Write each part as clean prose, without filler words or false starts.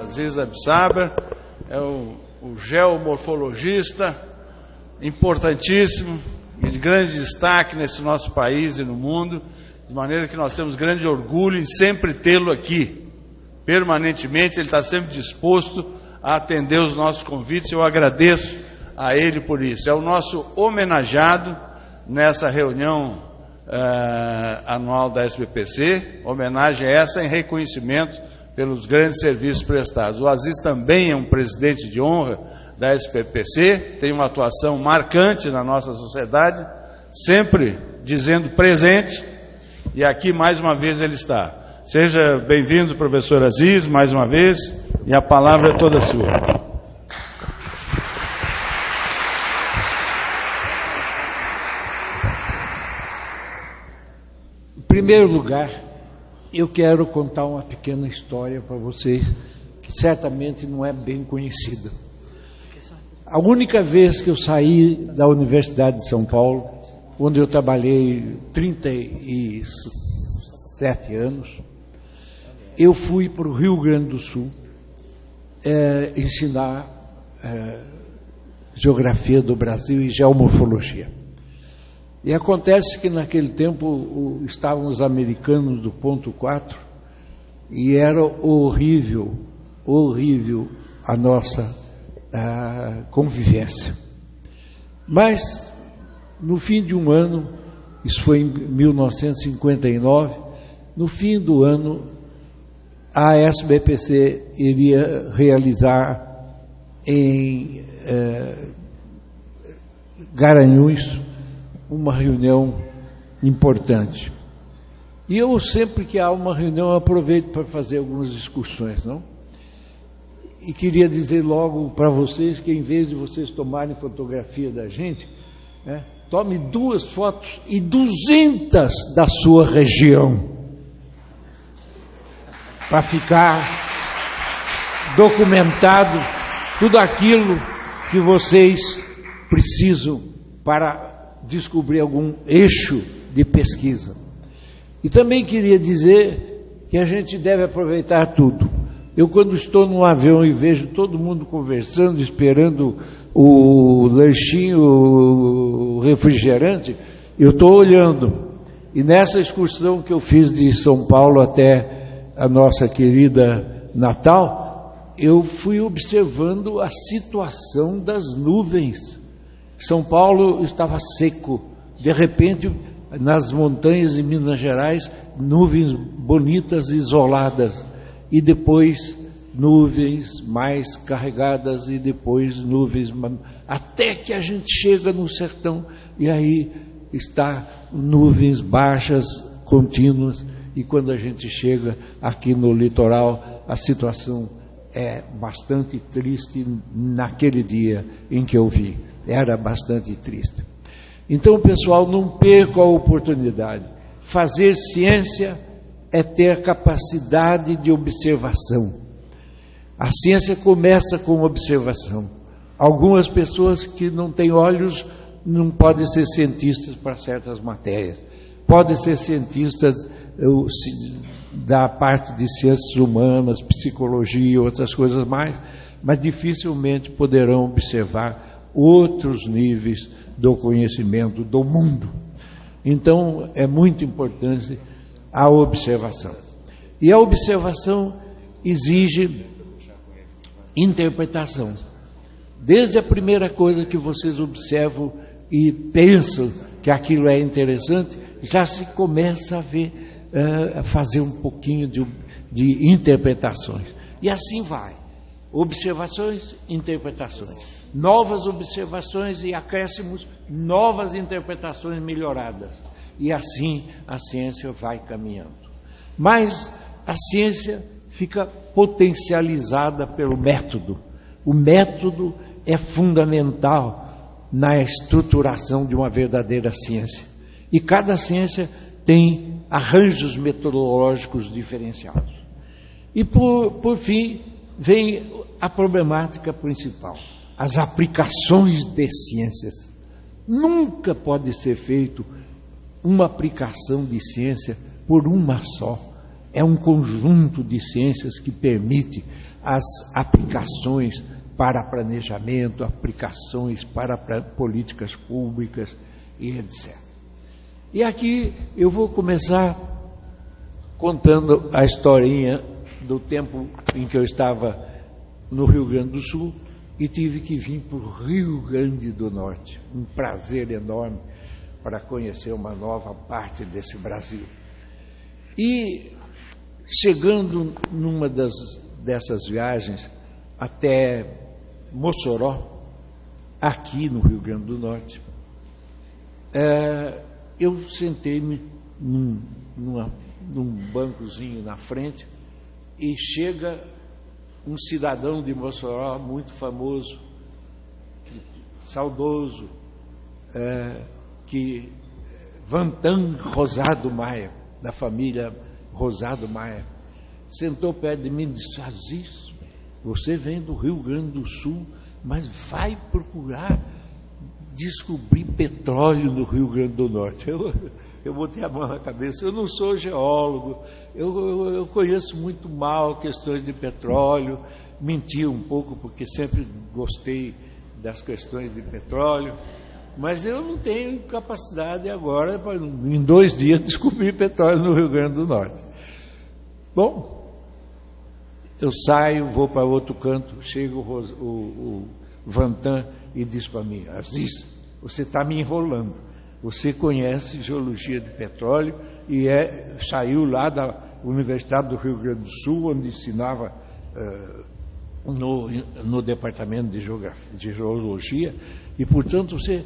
Aziz Absaber é o geomorfologista importantíssimo e de grande destaque nesse nosso país e no mundo, de maneira que nós temos grande orgulho em sempre tê-lo aqui. Permanentemente, ele está sempre disposto a atender os nossos convites. Eu agradeço a ele por isso. É o nosso homenageado nessa reunião anual da SBPC, homenagem essa em reconhecimento pelos grandes serviços prestados. O Aziz também é um presidente de honra da SBPC, tem uma atuação marcante na nossa sociedade, sempre dizendo presente, e aqui mais uma vez ele está. Seja bem-vindo, professor Aziz, mais uma vez, e a palavra é toda sua. Em primeiro lugar, eu quero contar uma pequena história para vocês, que certamente não é bem conhecida. A única vez que eu saí da Universidade de São Paulo, onde eu trabalhei 37 anos, eu fui para o Rio Grande do Sul ensinar geografia do Brasil e geomorfologia. E acontece que naquele tempo estavam os americanos do ponto 4 e era horrível a nossa convivência. Mas, no fim de um ano, isso foi em 1959, no fim do ano, a SBPC iria realizar em Garanhuns uma reunião importante. E eu sempre que há uma reunião aproveito para fazer algumas discussões, não? E queria dizer logo para vocês que em vez de vocês tomarem fotografia da gente, tome 2 fotos e 200 da sua região, para ficar documentado tudo aquilo que vocês precisam para descobrir algum eixo de pesquisa. E também queria dizer que a gente deve aproveitar tudo. Eu, quando estou num avião e vejo todo mundo conversando, esperando o lanchinho, o refrigerante, eu estou olhando. E nessa excursão que eu fiz de São Paulo até a nossa querida Natal, eu fui observando a situação das nuvens. São Paulo estava seco, de repente, nas montanhas de Minas Gerais, nuvens bonitas, isoladas, e depois nuvens mais carregadas, e depois nuvens, até que a gente chega no sertão, e aí está nuvens baixas, contínuas, e quando a gente chega aqui no litoral, a situação é bastante triste naquele dia em que eu vi. Era bastante triste. Então, pessoal, não percam a oportunidade. Fazer ciência é ter capacidade de observação. A ciência começa com observação. Algumas pessoas que não têm olhos não podem ser cientistas para certas matérias. Podem ser cientistas da parte de ciências humanas, psicologia e outras coisas mais, mas dificilmente poderão observar outros níveis do conhecimento do mundo. Então, é muito importante a observação. E a observação exige interpretação. Desde a primeira coisa que vocês observam e pensam que aquilo é interessante, já se começa a ver, a fazer um pouquinho de interpretações. E assim vai. Observações, interpretações. Novas observações e acréscimos, novas interpretações melhoradas. E assim a ciência vai caminhando. Mas a ciência fica potencializada pelo método. O método é fundamental na estruturação de uma verdadeira ciência. E cada ciência tem arranjos metodológicos diferenciados. E por fim, vem a problemática principal, as aplicações de ciências. Nunca pode ser feito uma aplicação de ciência por uma só. É um conjunto de ciências que permite as aplicações para planejamento, aplicações para políticas públicas e etc. E aqui eu vou começar contando a historinha do tempo em que eu estava no Rio Grande do Sul e tive que vir para o Rio Grande do Norte. Um prazer enorme para conhecer uma nova parte desse Brasil. E chegando numa dessas viagens até Mossoró, aqui no Rio Grande do Norte, eu sentei-me num bancozinho na frente e chega um cidadão de Mossoró muito famoso, saudoso, Vantan Rosado Maia, da família Rosado Maia, sentou perto de mim e disse: Aziz, você vem do Rio Grande do Sul, mas vai procurar descobrir petróleo no Rio Grande do Norte. Eu botei a mão na cabeça, eu não sou geólogo, eu conheço muito mal questões de petróleo, menti um pouco porque sempre gostei das questões de petróleo, mas eu não tenho capacidade agora para, em 2 dias, descobrir petróleo no Rio Grande do Norte. Bom, eu saio, vou para outro canto, chega o Vantan e diz para mim: Aziz, você está me enrolando. Você conhece geologia de petróleo e saiu lá da Universidade do Rio Grande do Sul, onde ensinava no departamento de geologia, e, portanto, você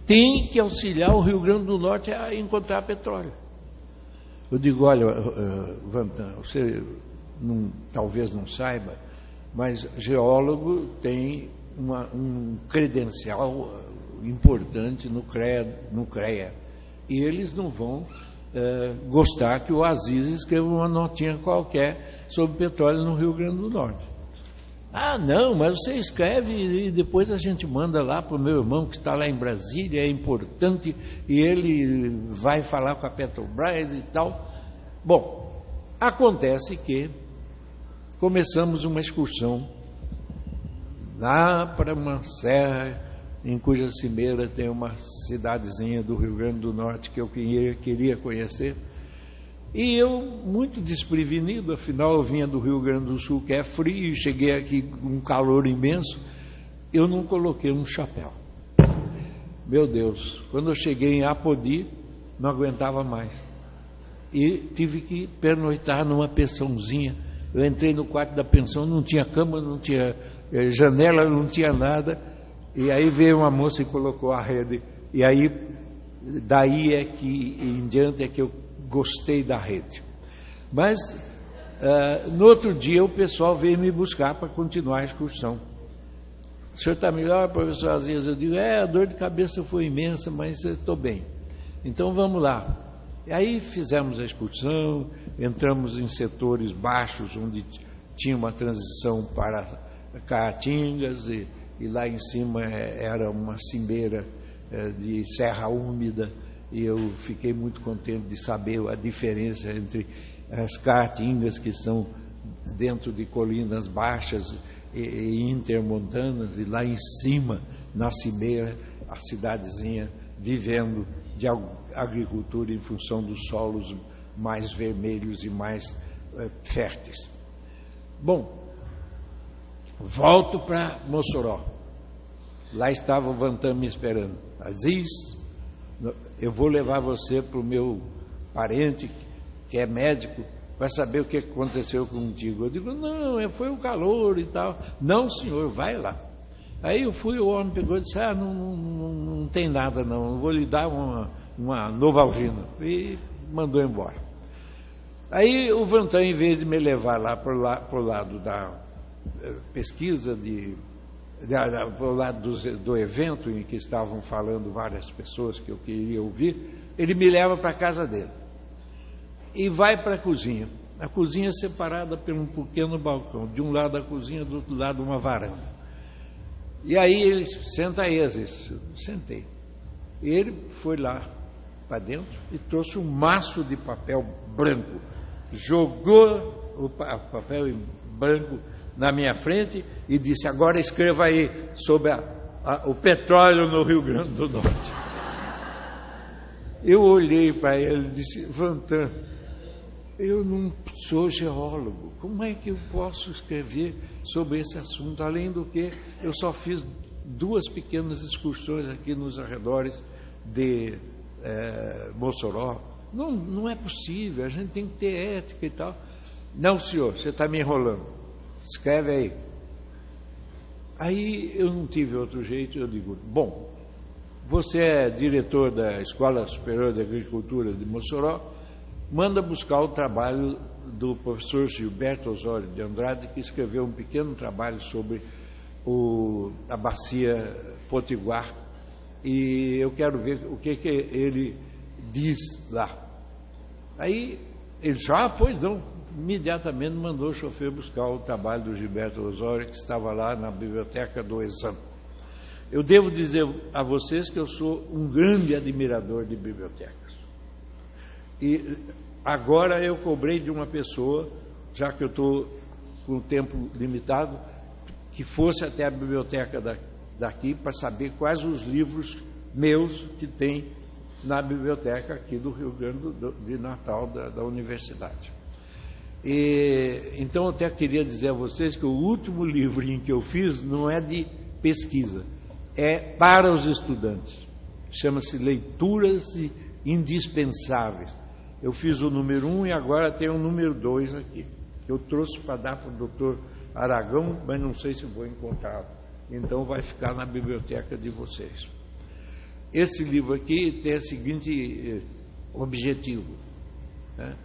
tem que auxiliar o Rio Grande do Norte a encontrar petróleo. Eu digo: olha, Vantan, você talvez não saiba, mas geólogo tem um credencial importante no CREA, e eles não vão gostar que o Aziz escreva uma notinha qualquer sobre petróleo no Rio Grande do Norte. Ah, não, mas você escreve e depois a gente manda lá para o meu irmão que está lá em Brasília, é importante, e ele vai falar com a Petrobras e tal. Bom, acontece que começamos uma excursão lá para uma serra em cuja cimeira tem uma cidadezinha do Rio Grande do Norte que eu queria conhecer. E eu, muito desprevenido, afinal eu vinha do Rio Grande do Sul, que é frio, e cheguei aqui com um calor imenso, eu não coloquei um chapéu. Meu Deus, quando eu cheguei em Apodi, não aguentava mais. E tive que pernoitar numa pensãozinha. Eu entrei no quarto da pensão, não tinha cama, não tinha janela, não tinha nada. E aí veio uma moça e colocou a rede. E aí, daí é que, em diante, é que eu gostei da rede. Mas, no outro dia, o pessoal veio me buscar para continuar a excursão. O senhor está melhor, professor Aziz? Eu digo: a dor de cabeça foi imensa, mas estou bem. Então, vamos lá. E aí fizemos a excursão, entramos em setores baixos, onde tinha uma transição para Caatingas, e lá em cima era uma cimeira de serra úmida, e eu fiquei muito contente de saber a diferença entre as Caatingas, que são dentro de colinas baixas e intermontanas, e lá em cima, na cimeira, a cidadezinha vivendo de agricultura em função dos solos mais vermelhos e mais férteis. Bom, volto para Mossoró. Lá estava o Vantan me esperando. Aziz, eu vou levar você para o meu parente, que é médico, para saber o que aconteceu contigo. Eu digo: não, foi o calor e tal. Não, senhor, vai lá. Aí eu fui, o homem pegou e disse: não tem nada não, eu vou lhe dar uma Novalgina. E mandou embora. Aí o Vantan, em vez de me levar lá para o lado da pesquisa, para o lado do evento em que estavam falando várias pessoas que eu queria ouvir, ele me leva para a casa dele. E vai para a cozinha. A cozinha é separada por um pequeno balcão, de um lado a cozinha, do outro lado uma varanda. E aí ele senta aí, às vezes, sentei. Ele foi lá para dentro e trouxe um maço de papel branco, jogou o papel em branco na minha frente e disse: agora escreva aí sobre o petróleo no Rio Grande do Norte. Eu olhei para ele e disse: Vantan, eu não sou geólogo, como é que eu posso escrever sobre esse assunto? Além do que, eu só fiz 2 pequenas excursões aqui nos arredores de Mossoró. Não é possível, a gente tem que ter ética e tal. Não, senhor, você está me enrolando, escreve aí. Aí eu não tive outro jeito, eu digo: bom, você é diretor da Escola Superior de Agricultura de Mossoró, manda buscar o trabalho do professor Gilberto Osório de Andrade, que escreveu um pequeno trabalho sobre a bacia Potiguar, e eu quero ver o que ele diz lá. Aí ele já, pois não, imediatamente mandou o chofer buscar o trabalho do Gilberto Osório, que estava lá na biblioteca do Exame. Eu devo dizer a vocês que eu sou um grande admirador de bibliotecas. E agora eu cobrei de uma pessoa, já que eu estou com o tempo limitado, que fosse até a biblioteca daqui para saber quais os livros meus que tem na biblioteca aqui do Rio Grande de Natal, da universidade. Então eu até queria dizer a vocês que o último livrinho que eu fiz não é de pesquisa, é para os estudantes. Chama-se Leituras Indispensáveis. Eu fiz o número 1 e agora tem o número 2 aqui. Eu trouxe para dar para o doutor Aragão, mas não sei se vou encontrá-lo. Então vai ficar na biblioteca de vocês. Esse livro aqui tem o seguinte objetivo, né?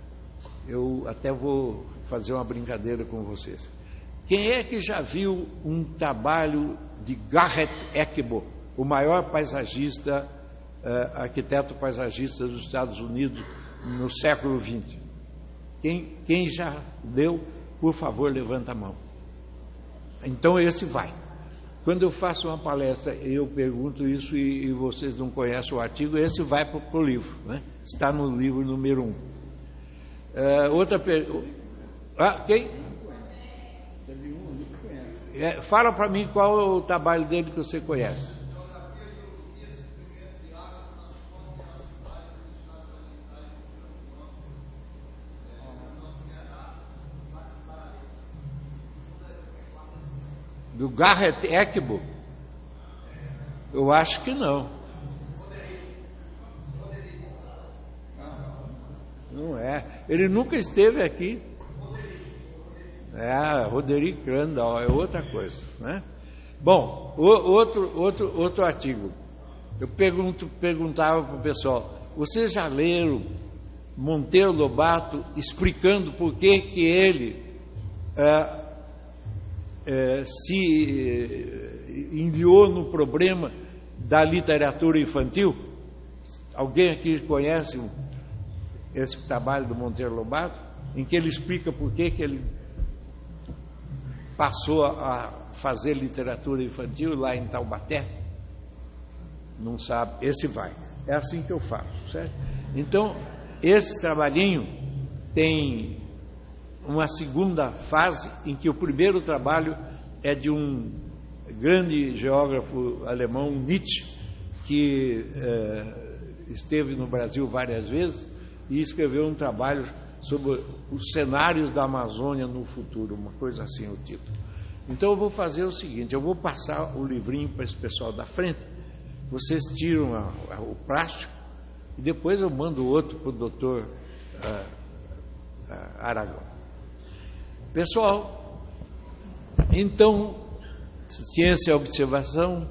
Eu até vou fazer uma brincadeira com vocês. Quem é que já viu um trabalho de Garrett Ecbo, o maior paisagista, arquiteto paisagista dos Estados Unidos no século XX? Quem já leu, por favor, levanta a mão. Então esse vai. Quando eu faço uma palestra, eu pergunto isso e vocês não conhecem o artigo, esse vai para o livro, né? Está no livro número 1. Outra pergunta. Quem? Fala para mim qual é o trabalho dele que você conhece. Do Garrett Ecbo? Eu acho que não. Não é. Ele nunca esteve aqui. Roderick Crandall é outra coisa, né? Bom, outro artigo. Eu perguntava para o pessoal: vocês já leram Monteiro Lobato explicando por que ele se enviou no problema da literatura infantil? Alguém aqui conhece esse trabalho do Monteiro Lobato, em que ele explica por que ele passou a fazer literatura infantil lá em Taubaté? Não sabe? Esse vai. É assim que eu faço, certo? Então, esse trabalhinho tem uma segunda fase, em que o primeiro trabalho é de um grande geógrafo alemão, Nietzsche, que esteve no Brasil várias vezes e escreveu um trabalho sobre os cenários da Amazônia no futuro, uma coisa assim o título. Então eu vou fazer o seguinte: eu vou passar o livrinho para esse pessoal da frente, vocês tiram o plástico e depois eu mando outro para o doutor Aragão. Pessoal, então, ciência é observação,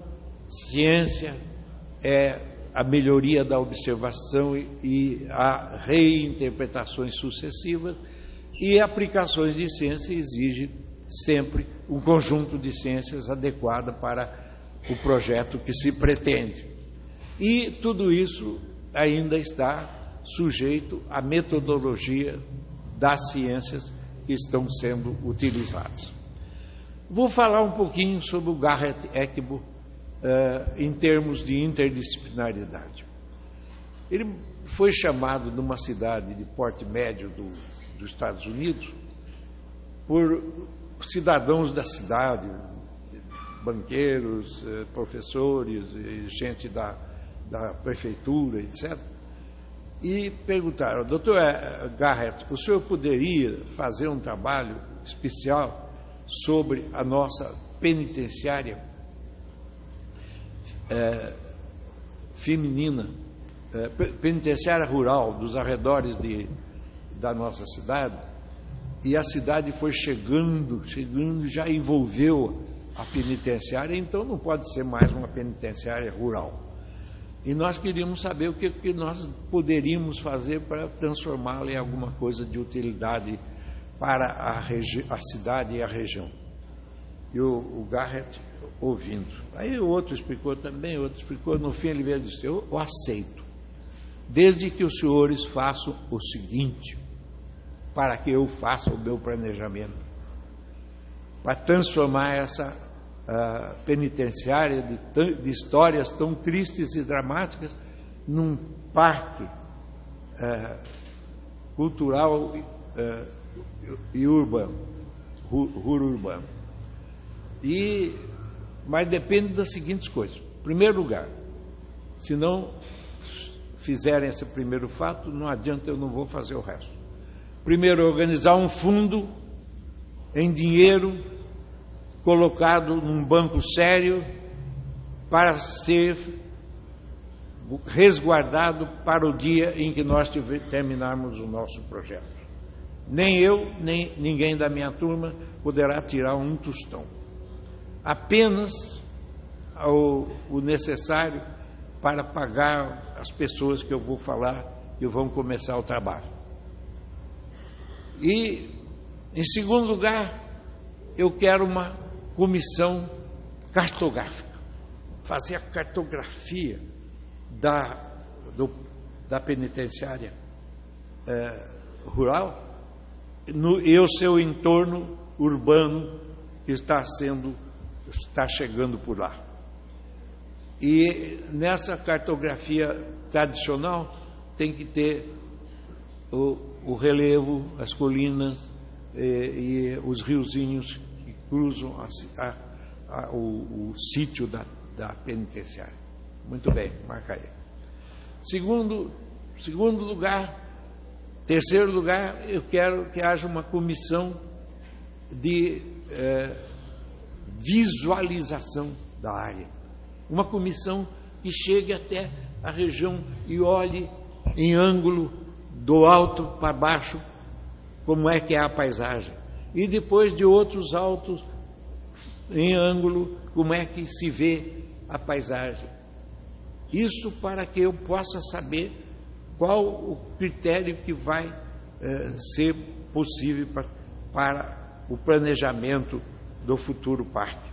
ciência é a melhoria da observação e a reinterpretações sucessivas, e aplicações de ciência exigem sempre um conjunto de ciências adequado para o projeto que se pretende. E tudo isso ainda está sujeito à metodologia das ciências que estão sendo utilizadas. Vou falar um pouquinho sobre o Garrett Eckbo em termos de interdisciplinaridade. Ele foi chamado numa cidade de porte médio dos Estados Unidos por cidadãos da cidade, banqueiros, professores, gente da prefeitura, etc. E perguntaram: doutor Garrett, o senhor poderia fazer um trabalho especial sobre a nossa penitenciária feminina, penitenciária rural dos arredores da nossa cidade? E a cidade foi chegando, já envolveu a penitenciária, então não pode ser mais uma penitenciária rural. E nós queríamos saber o que nós poderíamos fazer para transformá-la em alguma coisa de utilidade para a cidade e a região. E o Garrett ouvindo. Aí o outro explicou também, no fim ele veio e disse: eu aceito, desde que os senhores façam o seguinte, para que eu faça o meu planejamento, para transformar essa penitenciária de histórias tão tristes e dramáticas num parque cultural e urbano, urbano. Mas depende das seguintes coisas. Em primeiro lugar, se não fizerem esse primeiro fato, não adianta, eu não vou fazer o resto. Primeiro, organizar um fundo em dinheiro colocado num banco sério para ser resguardado para o dia em que nós terminarmos o nosso projeto. Nem eu, nem ninguém da minha turma poderá tirar um tostão. Apenas o necessário para pagar as pessoas que eu vou falar que vão começar o trabalho. E, em segundo lugar, eu quero uma comissão cartográfica, fazer a cartografia da penitenciária rural e o seu entorno urbano que está chegando por lá. E nessa cartografia tradicional tem que ter o relevo, as colinas e os riozinhos que cruzam o sítio da penitenciária. Muito bem, marca aí. Terceiro lugar, eu quero que haja uma comissão de visualização da área. Uma comissão que chegue até a região e olhe em ângulo do alto para baixo como é que é a paisagem. E depois de outros altos em ângulo como é que se vê a paisagem. Isso para que eu possa saber qual o critério que vai ser possível para o planejamento do futuro parque.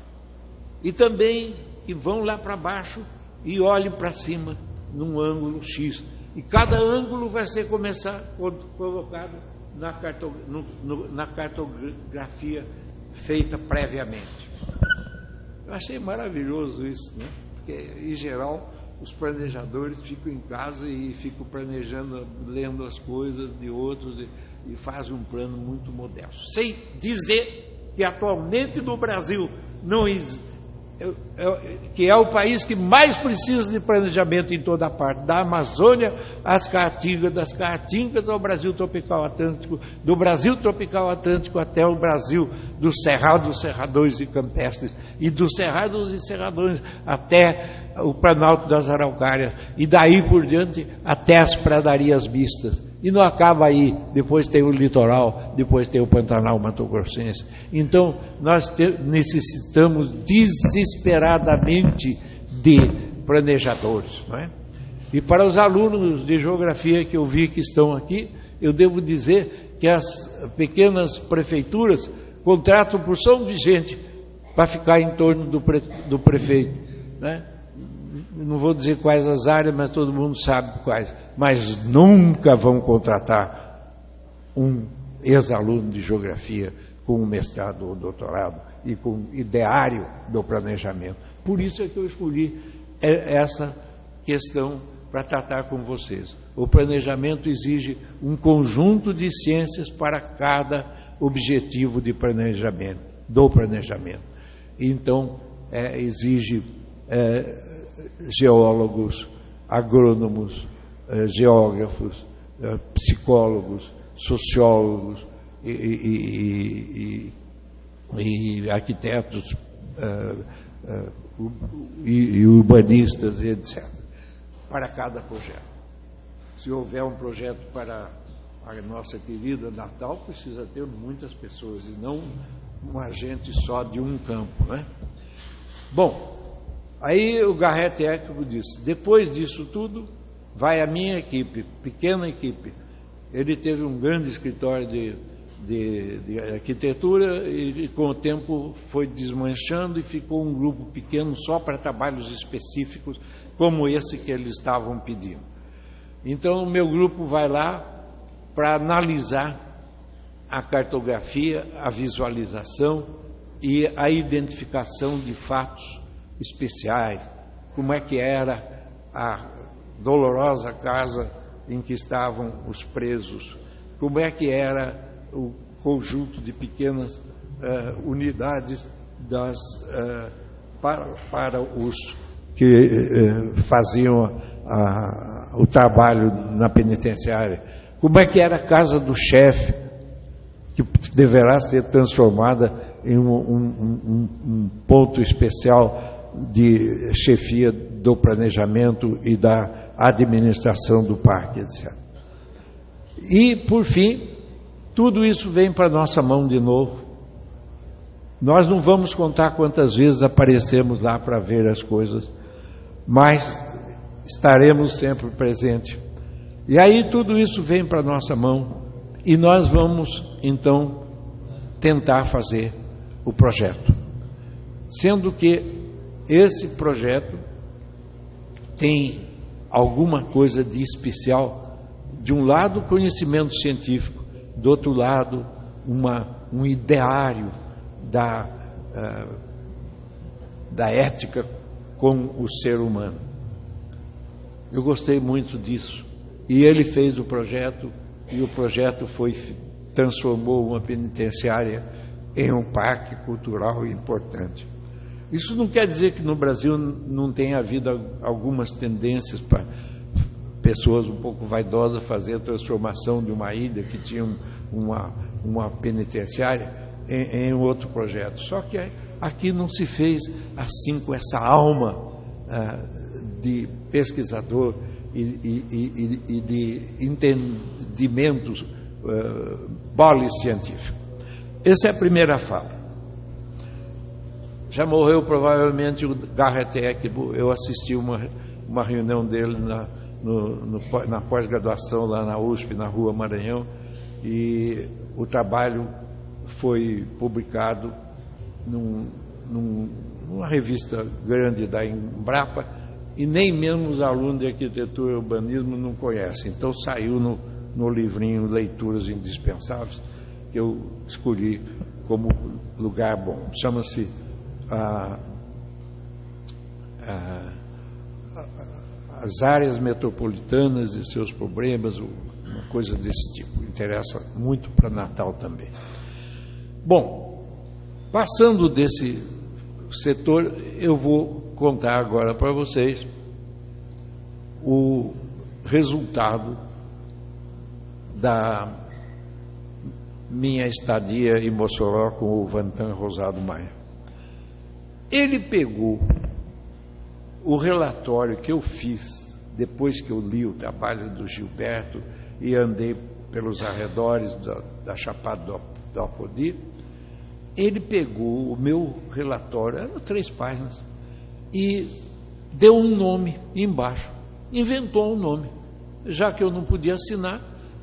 E também que vão lá para baixo e olhem para cima num ângulo X. E cada ângulo vai ser colocado na cartografia feita previamente. Eu achei maravilhoso isso, né? Porque, em geral, os planejadores ficam em casa e ficam planejando, lendo as coisas de outros e fazem um plano muito modesto. Sem dizer que atualmente no Brasil que é o país que mais precisa de planejamento em toda a parte, da Amazônia às Caatingas, das Caatingas ao Brasil tropical atlântico, do Brasil tropical atlântico até o Brasil dos cerrados, cerradões e campestres, e dos cerrados e cerradões até o Planalto das Araucárias, e daí por diante até as pradarias mistas. E não acaba aí, depois tem o litoral, depois tem o Pantanal Mato-Grossense. Então, nós necessitamos desesperadamente de planejadores, não é? E para os alunos de geografia que eu vi que estão aqui, eu devo dizer que as pequenas prefeituras contratam porção de gente para ficar em torno do prefeito, né? Não vou dizer quais as áreas, mas todo mundo sabe quais. Mas nunca vão contratar um ex-aluno de geografia com um mestrado ou doutorado e com ideário do planejamento. Por isso é que eu escolhi essa questão para tratar com vocês. O planejamento exige um conjunto de ciências para cada objetivo de planejamento, do planejamento. Então, exige geólogos, agrônomos, geógrafos, psicólogos, sociólogos e arquitetos e urbanistas, etc., para cada projeto. Se houver um projeto para a nossa querida Natal, precisa ter muitas pessoas e não um agente só de um campo, né? Bom, aí o Garrett Eckbo disse, depois disso tudo, vai a minha equipe, pequena equipe. Ele teve um grande escritório de arquitetura e com o tempo foi desmanchando e ficou um grupo pequeno só para trabalhos específicos, como esse que eles estavam pedindo. Então, o meu grupo vai lá para analisar a cartografia, a visualização e a identificação de fatos especiais, como é que era a dolorosa casa em que estavam os presos, como é que era o conjunto de pequenas unidades para os que faziam o trabalho na penitenciária, como é que era a casa do chefe, que deverá ser transformada em um ponto especial de chefia do planejamento e da administração do parque, etc. E, por fim, tudo isso vem para a nossa mão de novo. Nós não vamos contar quantas vezes aparecemos lá para ver as coisas, mas estaremos sempre presentes. E aí tudo isso vem para a nossa mão e nós vamos, então, tentar fazer o projeto. Sendo que esse projeto tem alguma coisa de especial. De um lado, conhecimento científico, do outro lado, um ideário da ética com o ser humano. Eu gostei muito disso. E ele fez o projeto, e o projeto transformou uma penitenciária em um parque cultural importante. Isso não quer dizer que no Brasil não tenha havido algumas tendências para pessoas um pouco vaidosas fazer a transformação de uma ilha que tinha uma penitenciária em outro projeto. Só que aqui não se fez assim com essa alma de pesquisador e de entendimentos policientíficos. Essa é a primeira fala. Já morreu provavelmente o Garrett Eckbo. Eu assisti uma reunião dele na pós-graduação lá na USP, na Rua Maranhão, e o trabalho foi publicado numa revista grande da Embrapa, e nem mesmo os alunos de arquitetura e urbanismo não conhecem. Então saiu no livrinho Leituras Indispensáveis, que eu escolhi como lugar bom. Chama-se As Áreas Metropolitanas e Seus Problemas, uma coisa desse tipo. Interessa muito para Natal também. Bom, passando desse setor, eu vou contar agora para vocês o resultado da minha estadia em Mossoró com o Vantan Rosado Maia. Ele pegou o relatório que eu fiz depois que eu li o trabalho do Gilberto e andei pelos arredores da Chapada do Apodi. Ele pegou o meu relatório, eram 3 páginas, e deu um nome embaixo, inventou um nome. Já que eu não podia assinar,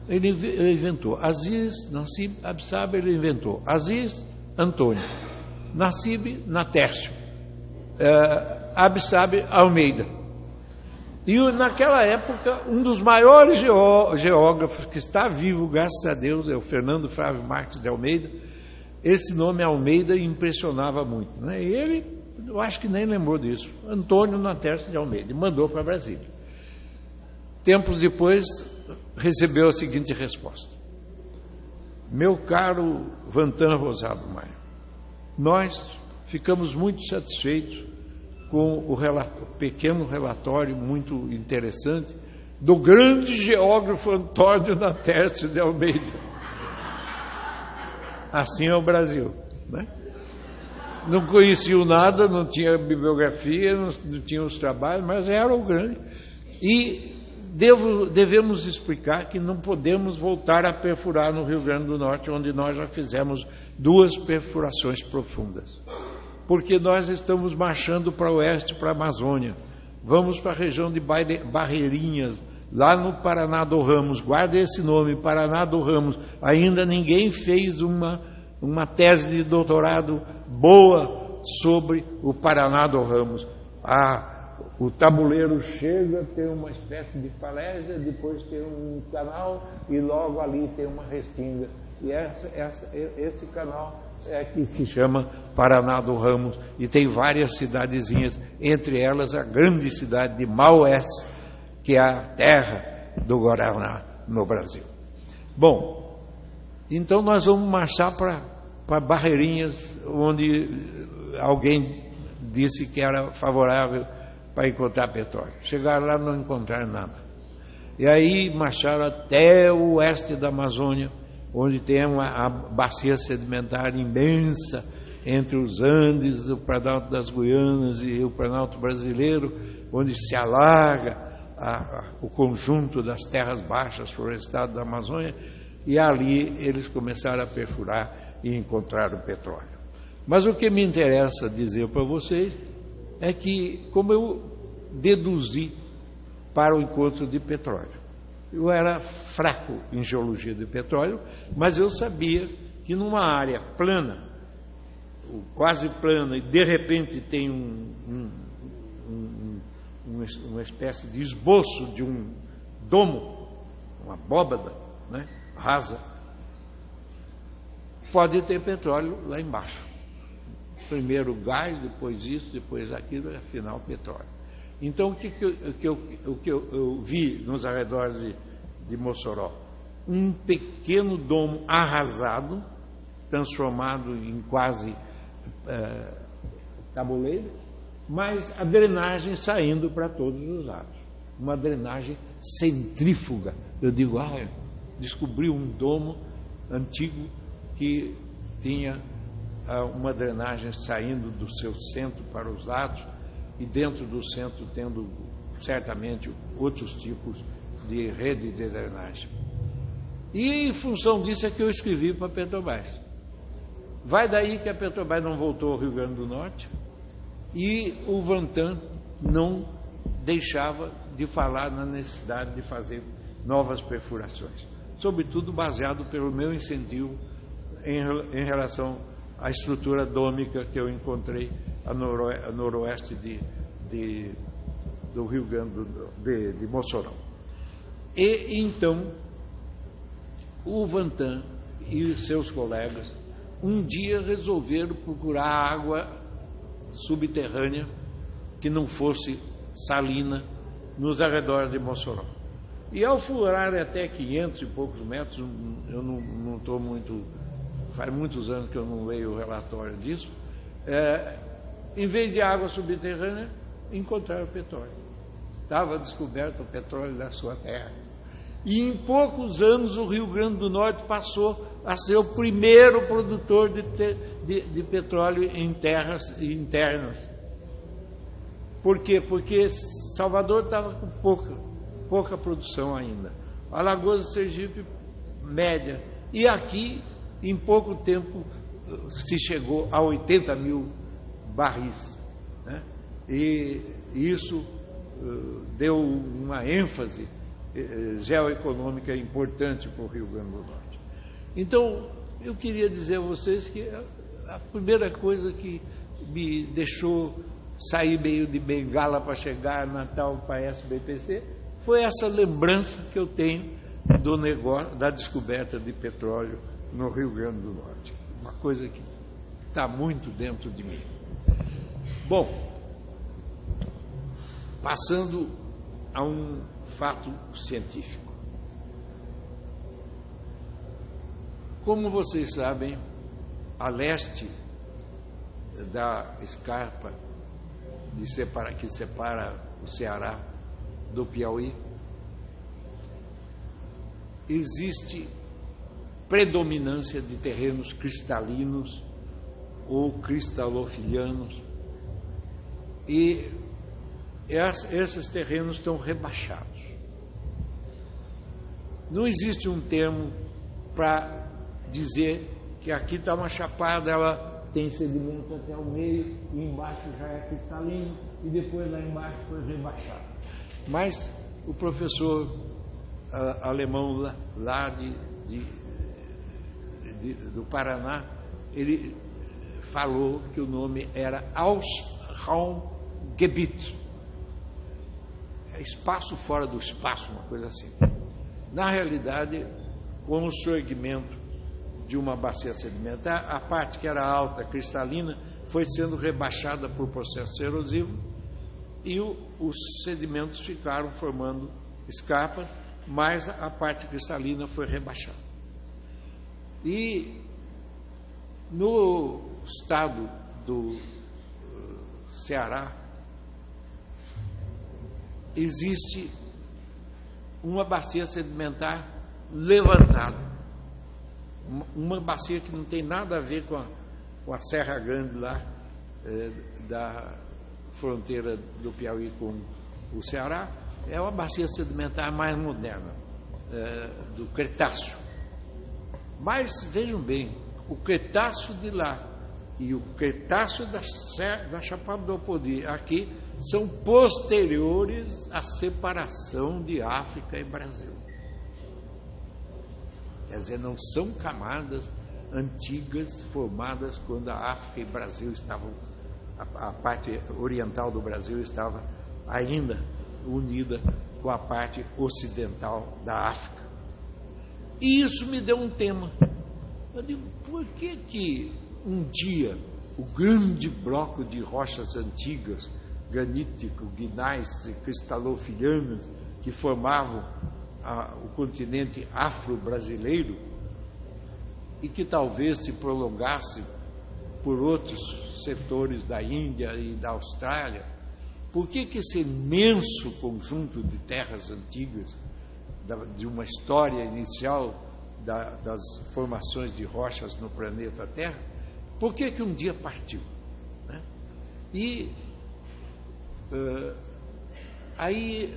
ele inventou. Aziz Nassib Absab, ele inventou. Aziz Antônio, Nassib Natércio, Absab Almeida. E naquela época, um dos maiores geógrafos que está vivo, graças a Deus, é o Fernando Flávio Marques de Almeida. Esse nome Almeida impressionava muito, né? E ele, eu acho que nem lembrou disso, Antônio Natercio de Almeida, e mandou para Brasília. Tempos depois, recebeu a seguinte resposta: meu caro Vantan Rosado Maia, nós ficamos muito satisfeitos com o pequeno relatório muito interessante do grande geógrafo Antônio Natercio de Almeida. Assim é o Brasil, né? Não conheciam nada, não tinha bibliografia, não tinha os trabalhos, mas era o grande. E devemos explicar que não podemos voltar a perfurar no Rio Grande do Norte, onde nós já fizemos 2 perfurações profundas. Porque nós estamos marchando para o oeste, para a Amazônia. Vamos para a região de Barreirinhas, lá no Paraná do Ramos. Guarda esse nome, Paraná do Ramos. Ainda ninguém fez uma tese de doutorado boa sobre o Paraná do Ramos. O tabuleiro chega, tem uma espécie de falésia, depois tem um canal e logo ali tem uma restinga. E esse canal é que se chama Paraná do Ramos, e tem várias cidadezinhas, entre elas a grande cidade de Maués, que é a terra do Guaraná no Brasil. Bom, então nós vamos marchar para Barreirinhas, onde alguém disse que era favorável para encontrar petróleo. Chegaram lá e não encontraram nada. E aí marcharam até o oeste da Amazônia, onde tem a bacia sedimentar imensa entre os Andes, o Planalto das Guianas e o Planalto brasileiro, onde se alaga o conjunto das terras baixas florestadas da Amazônia, e ali eles começaram a perfurar e encontraram petróleo. Mas o que me interessa dizer para vocês é que, como eu deduzi para o encontro de petróleo, eu era fraco em geologia de petróleo, mas eu sabia que numa área plana, quase plana, e de repente tem uma espécie de esboço de um domo, uma abóbada, né, rasa, pode ter petróleo lá embaixo. Primeiro gás, depois isso, depois aquilo, e afinal petróleo. Então, o que eu vi nos arredores de Mossoró? Um pequeno domo arrasado, transformado em quase tabuleiro, mas a drenagem saindo para todos os lados. Uma drenagem centrífuga. Eu digo, descobri um domo antigo que tinha uma drenagem saindo do seu centro para os lados, e dentro do centro tendo certamente outros tipos de rede de drenagem. E em função disso é que eu escrevi para a Petrobras. Vai daí que a Petrobras não voltou ao Rio Grande do Norte, e o Vantan não deixava de falar na necessidade de fazer novas perfurações, sobretudo baseado pelo meu incentivo em relação à estrutura dômica que eu encontrei a noroeste do Rio Grande de Mossoró. E então o Vantan e seus colegas um dia resolveram procurar água subterrânea que não fosse salina nos arredores de Mossoró. E ao furar até 500 e poucos metros, eu não estou muito, faz muitos anos que eu não leio o relatório disso, em vez de água subterrânea, encontraram petróleo. Estava descoberto o petróleo da sua terra. E em poucos anos o Rio Grande do Norte passou a ser o primeiro produtor de petróleo em terras internas. Por quê? Porque Salvador estava com pouca produção ainda. Alagoas e Sergipe, média. E aqui, em pouco tempo, se chegou a 80 mil barris, né? E isso deu uma ênfase geoeconômica importante para o Rio Grande do Norte. Então, eu queria dizer a vocês que a primeira coisa que me deixou saí meio de bengala para chegar na tal para a SBPC, foi essa lembrança que eu tenho do negócio, da descoberta de petróleo no Rio Grande do Norte. Uma coisa que está muito dentro de mim. Bom, passando a um fato científico. Como vocês sabem, a leste da escarpa que separa o Ceará do Piauí, existe predominância de terrenos cristalinos ou cristalofilianos, e esses terrenos estão rebaixados. Não existe um termo para dizer que aqui está uma chapada, ela tem sedimento até o meio, e embaixo já é cristalino, e depois lá embaixo foi rebaixado. Mas o professor alemão lá do Paraná, ele falou que o nome era Ausraumgebiet, é espaço fora do espaço, uma coisa assim. Na realidade, com o surgimento de uma bacia sedimentar, a parte que era alta, cristalina, foi sendo rebaixada por processo erosivo, e os sedimentos ficaram formando escarpas, mas a parte cristalina foi rebaixada. E no estado do Ceará existe uma bacia sedimentar levantada, uma bacia que não tem nada a ver com a Serra Grande lá, da fronteira do Piauí com o Ceará. É uma bacia sedimentar mais moderna, do Cretáceo. Mas vejam bem, o Cretáceo de lá e o Cretáceo da Chapada do Apodi aqui são posteriores à separação de África e Brasil. Quer dizer, não são camadas antigas formadas quando a África e o Brasil estavam, a parte oriental do Brasil estava ainda unida com a parte ocidental da África. E isso me deu um tema. Eu digo, por que um dia o grande bloco de rochas antigas, granítico, guinais e cristalofilianas, que formavam o continente afro-brasileiro e que talvez se prolongasse por outros setores da Índia e da Austrália, por que esse imenso conjunto de terras antigas, de uma história inicial das formações de rochas no planeta Terra, por que um dia partiu? Né? E aí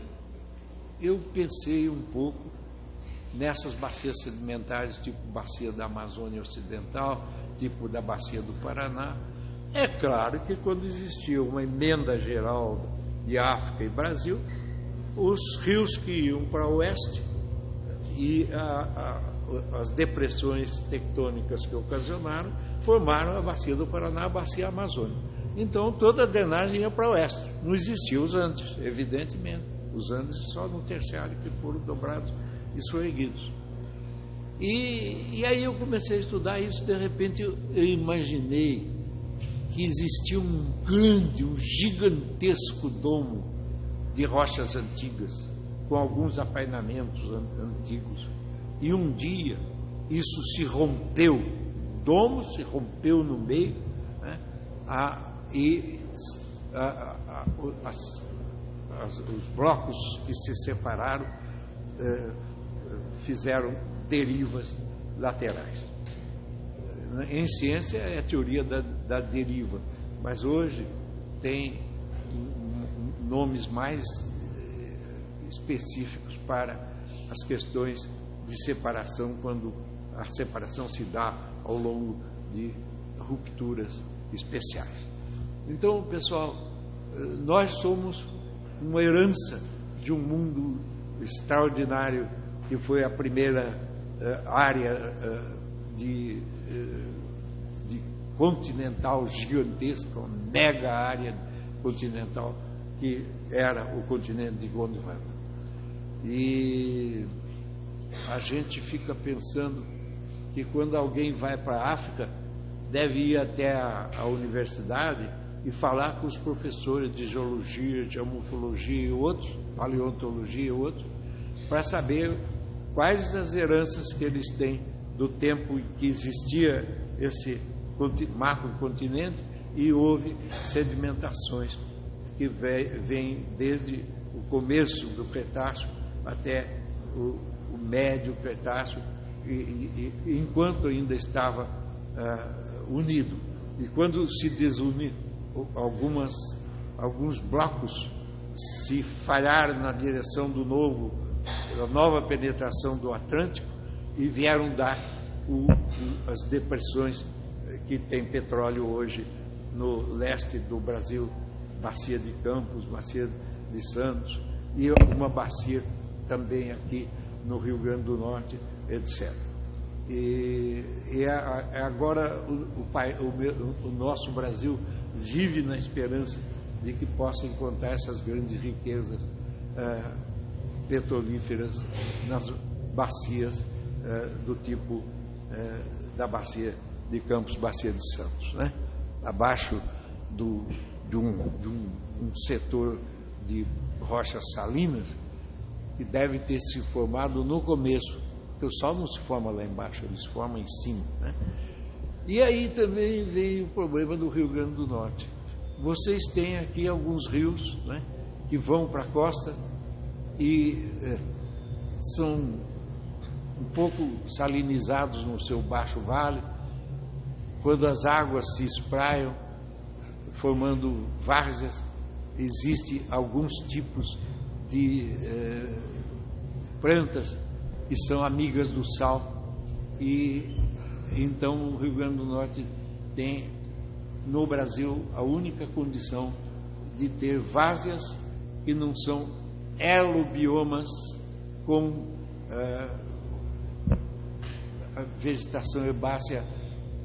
eu pensei um pouco nessas bacias sedimentares, tipo bacia da Amazônia Ocidental, tipo da bacia do Paraná. É claro que quando existia uma emenda geral de África e Brasil, os rios que iam para o oeste e as depressões tectônicas que ocasionaram formaram a bacia do Paraná, a bacia amazônica. Então toda a drenagem ia para o oeste. Não existiam os Andes, evidentemente. Os Andes só no terciário que foram dobrados e soerguidos. E aí eu comecei a estudar isso, de repente eu imaginei que existia um gigantesco domo de rochas antigas, com alguns apainamentos antigos. E um dia isso se rompeu, o domo se rompeu no meio, né? Os blocos que se separaram fizeram derivas laterais. Em ciência é a teoria da deriva, mas hoje tem nomes mais específicos para as questões de separação, quando a separação se dá ao longo de rupturas especiais. Então, pessoal, nós somos uma herança de um mundo extraordinário, que foi a primeira área de continental gigantesca, uma mega área continental, que era o continente de Gondwana. E a gente fica pensando que quando alguém vai para a África, deve ir até a universidade e falar com os professores de geologia, de morfologia e outros, paleontologia e outros, para saber quais as heranças que eles têm do tempo em que existia esse macrocontinente e houve sedimentações que vêm desde o começo do Cretáceo até o médio Cretáceo, enquanto ainda estava unido. E quando se desune, alguns blocos se falharam na direção da nova penetração do Atlântico e vieram dar as depressões que tem petróleo hoje no leste do Brasil, bacia de Campos, bacia de Santos, e uma bacia também aqui no Rio Grande do Norte, etc. E agora o nosso Brasil vive na esperança de que possa encontrar essas grandes riquezas petrolíferas nas bacias do tipo da bacia de Campos, bacia de Santos, né? Abaixo de um setor de rochas salinas que deve ter se formado no começo, porque o sol não se forma lá embaixo, ele se forma em cima, né? E aí também veio o problema do Rio Grande do Norte. Vocês têm aqui alguns rios, né, que vão para a costa e são um pouco salinizados no seu baixo vale. Quando as águas se espraiam, formando várzeas, existem alguns tipos de plantas que são amigas do sal, e então o Rio Grande do Norte tem no Brasil a única condição de ter várzeas que não são elobiomas com a vegetação herbácea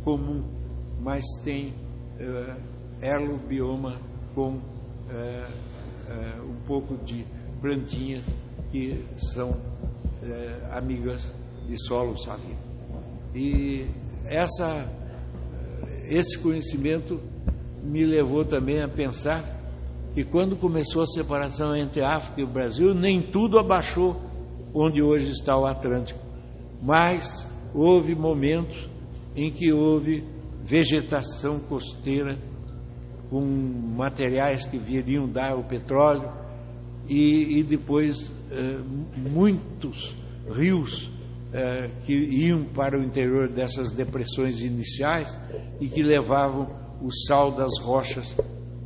comum, mas tem elobioma com um pouco de plantinhas que são amigas de solo salino. E esse conhecimento me levou também a pensar que quando começou a separação entre a África e o Brasil, nem tudo abaixou onde hoje está o Atlântico, mas houve momentos em que houve vegetação costeira com materiais que viriam dar o petróleo, e depois muitos rios que iam para o interior dessas depressões iniciais e que levavam o sal das rochas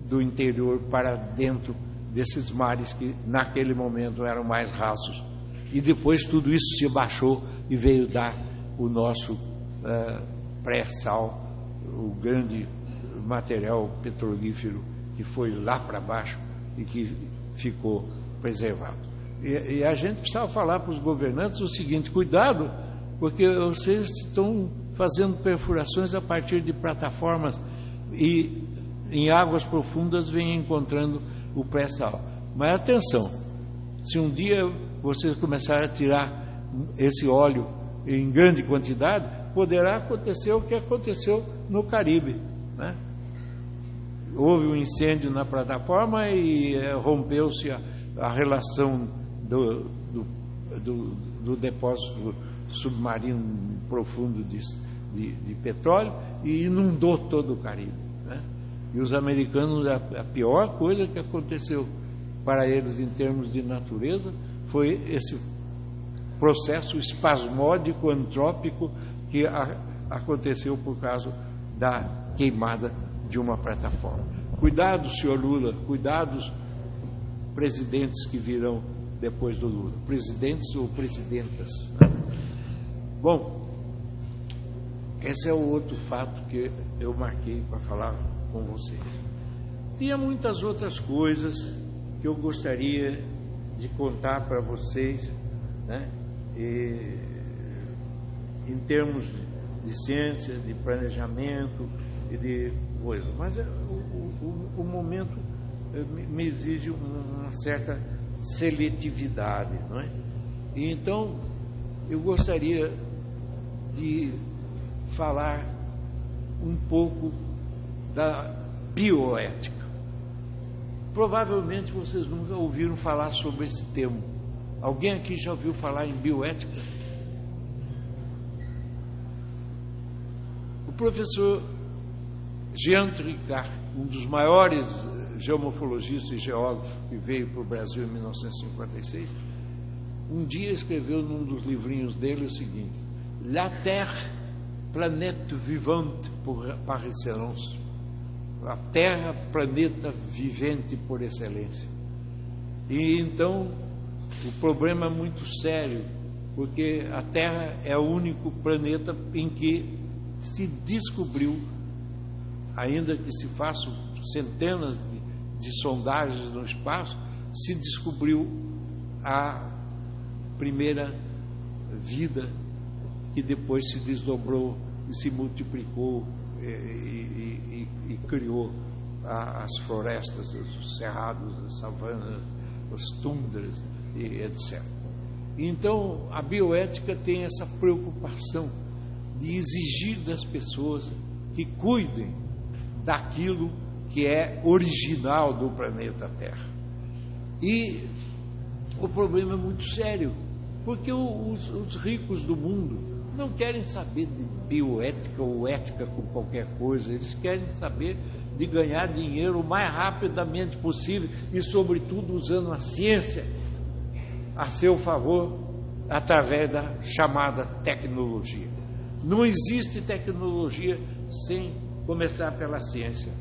do interior para dentro desses mares que naquele momento eram mais rasos. E depois tudo isso se baixou e veio dar o nosso pré-sal, o grande material petrolífero que foi lá para baixo e que ficou preservado. E a gente precisava falar para os governantes o seguinte: cuidado, porque vocês estão fazendo perfurações a partir de plataformas e em águas profundas vêm encontrando o pré-sal. Mas atenção, se um dia vocês começarem a tirar esse óleo em grande quantidade, poderá acontecer o que aconteceu no Caribe, né? Houve um incêndio na plataforma e rompeu-se a relação do depósito submarino profundo de petróleo e inundou todo o Caribe, né? E os americanos, a pior coisa que aconteceu para eles em termos de natureza foi esse processo espasmódico, antrópico que aconteceu por causa da queimada de uma plataforma. Cuidado, senhor Lula, cuidados presidentes que virão depois do Lula, presidentes ou presidentas, né? Bom, esse é o outro fato que eu marquei para falar com vocês. Tinha muitas outras coisas que eu gostaria de contar para vocês, né? Em termos de ciência, de planejamento e de coisas, mas o momento me exige uma certa seletividade, não é? E então eu gostaria de falar um pouco da bioética. Provavelmente vocês nunca ouviram falar sobre esse termo. Alguém aqui já ouviu falar em bioética? O professor Jean Tricart, um dos maiores geomorfologistas e geógrafos que veio para o Brasil em 1956, um dia escreveu num dos livrinhos dele o seguinte: La Terre, planète vivante par excellence. A Terra, planeta vivente por excelência. E então o problema é muito sério, porque a Terra é o único planeta em que se descobriu, ainda que se façam centenas de sondagens no espaço, se descobriu a primeira vida que depois se desdobrou e se multiplicou e criou as florestas, os cerrados, as savanas, as tundras, e etc. Então, a bioética tem essa preocupação de exigir das pessoas que cuidem daquilo que é original do planeta Terra. E o problema é muito sério, porque os ricos do mundo não querem saber de bioética ou ética com qualquer coisa, eles querem saber de ganhar dinheiro o mais rapidamente possível e, sobretudo, usando a ciência a seu favor através da chamada tecnologia. Não existe tecnologia sem começar pela ciência.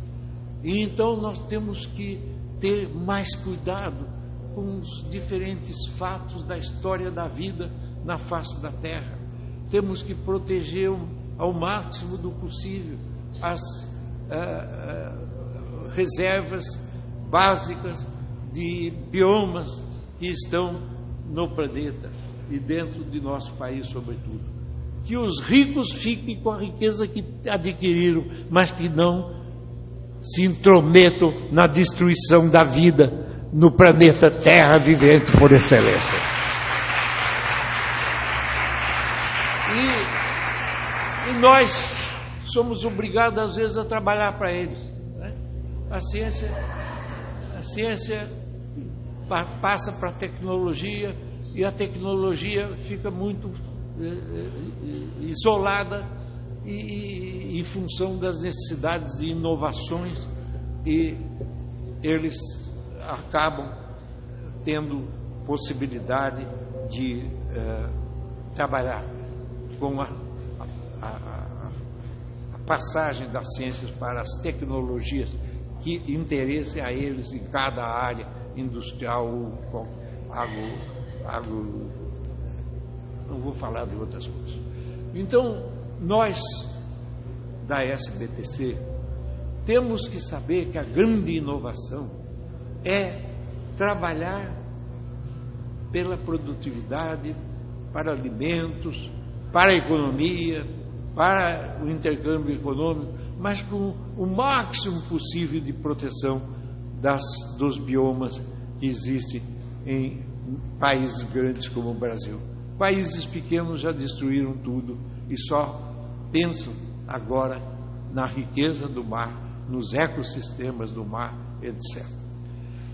E então nós temos que ter mais cuidado com os diferentes fatos da história da vida na face da Terra. Temos que proteger ao máximo do possível as reservas básicas de biomas que estão no planeta e dentro de nosso país, sobretudo. Que os ricos fiquem com a riqueza que adquiriram, mas que não se intrometam na destruição da vida no planeta Terra vivente por excelência. E nós somos obrigados, às vezes, a trabalhar para eles, né? A ciência passa para a tecnologia e a tecnologia fica muito isolada e em função das necessidades de inovações, e eles acabam tendo possibilidade de trabalhar com a passagem das ciências para as tecnologias que interessem a eles em cada área industrial, agro, não vou falar de outras coisas. Então, nós da SBPC temos que saber que a grande inovação é trabalhar pela produtividade, para alimentos, para a economia, para o intercâmbio econômico, mas com o máximo possível de proteção dos biomas que existem em países grandes como o Brasil. Países pequenos já destruíram tudo e só pensam agora na riqueza do mar, nos ecossistemas do mar, etc.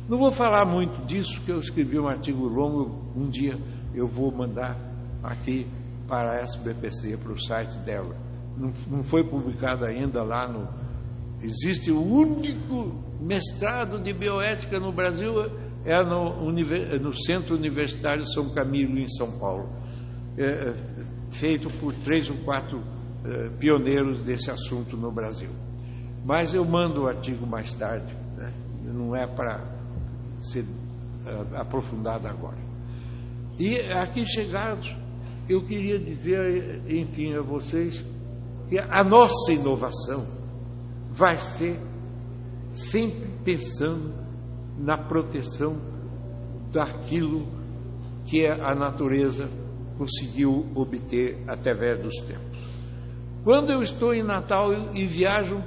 Não vou falar muito disso, porque eu escrevi um artigo longo, um dia eu vou mandar aqui para a SBPC, para o site dela. Não foi publicado ainda lá no... Existe o único mestrado de bioética no Brasil, é no Centro Universitário São Camilo, em São Paulo, feito por 3 ou 4 pioneiros desse assunto no Brasil. Mas eu mando o artigo mais tarde, né? Não é para ser aprofundado agora. E aqui chegados, eu queria dizer, enfim, a vocês, que a nossa inovação vai ser sempre pensando na proteção daquilo que a natureza conseguiu obter através dos tempos. Quando eu estou em Natal e viajo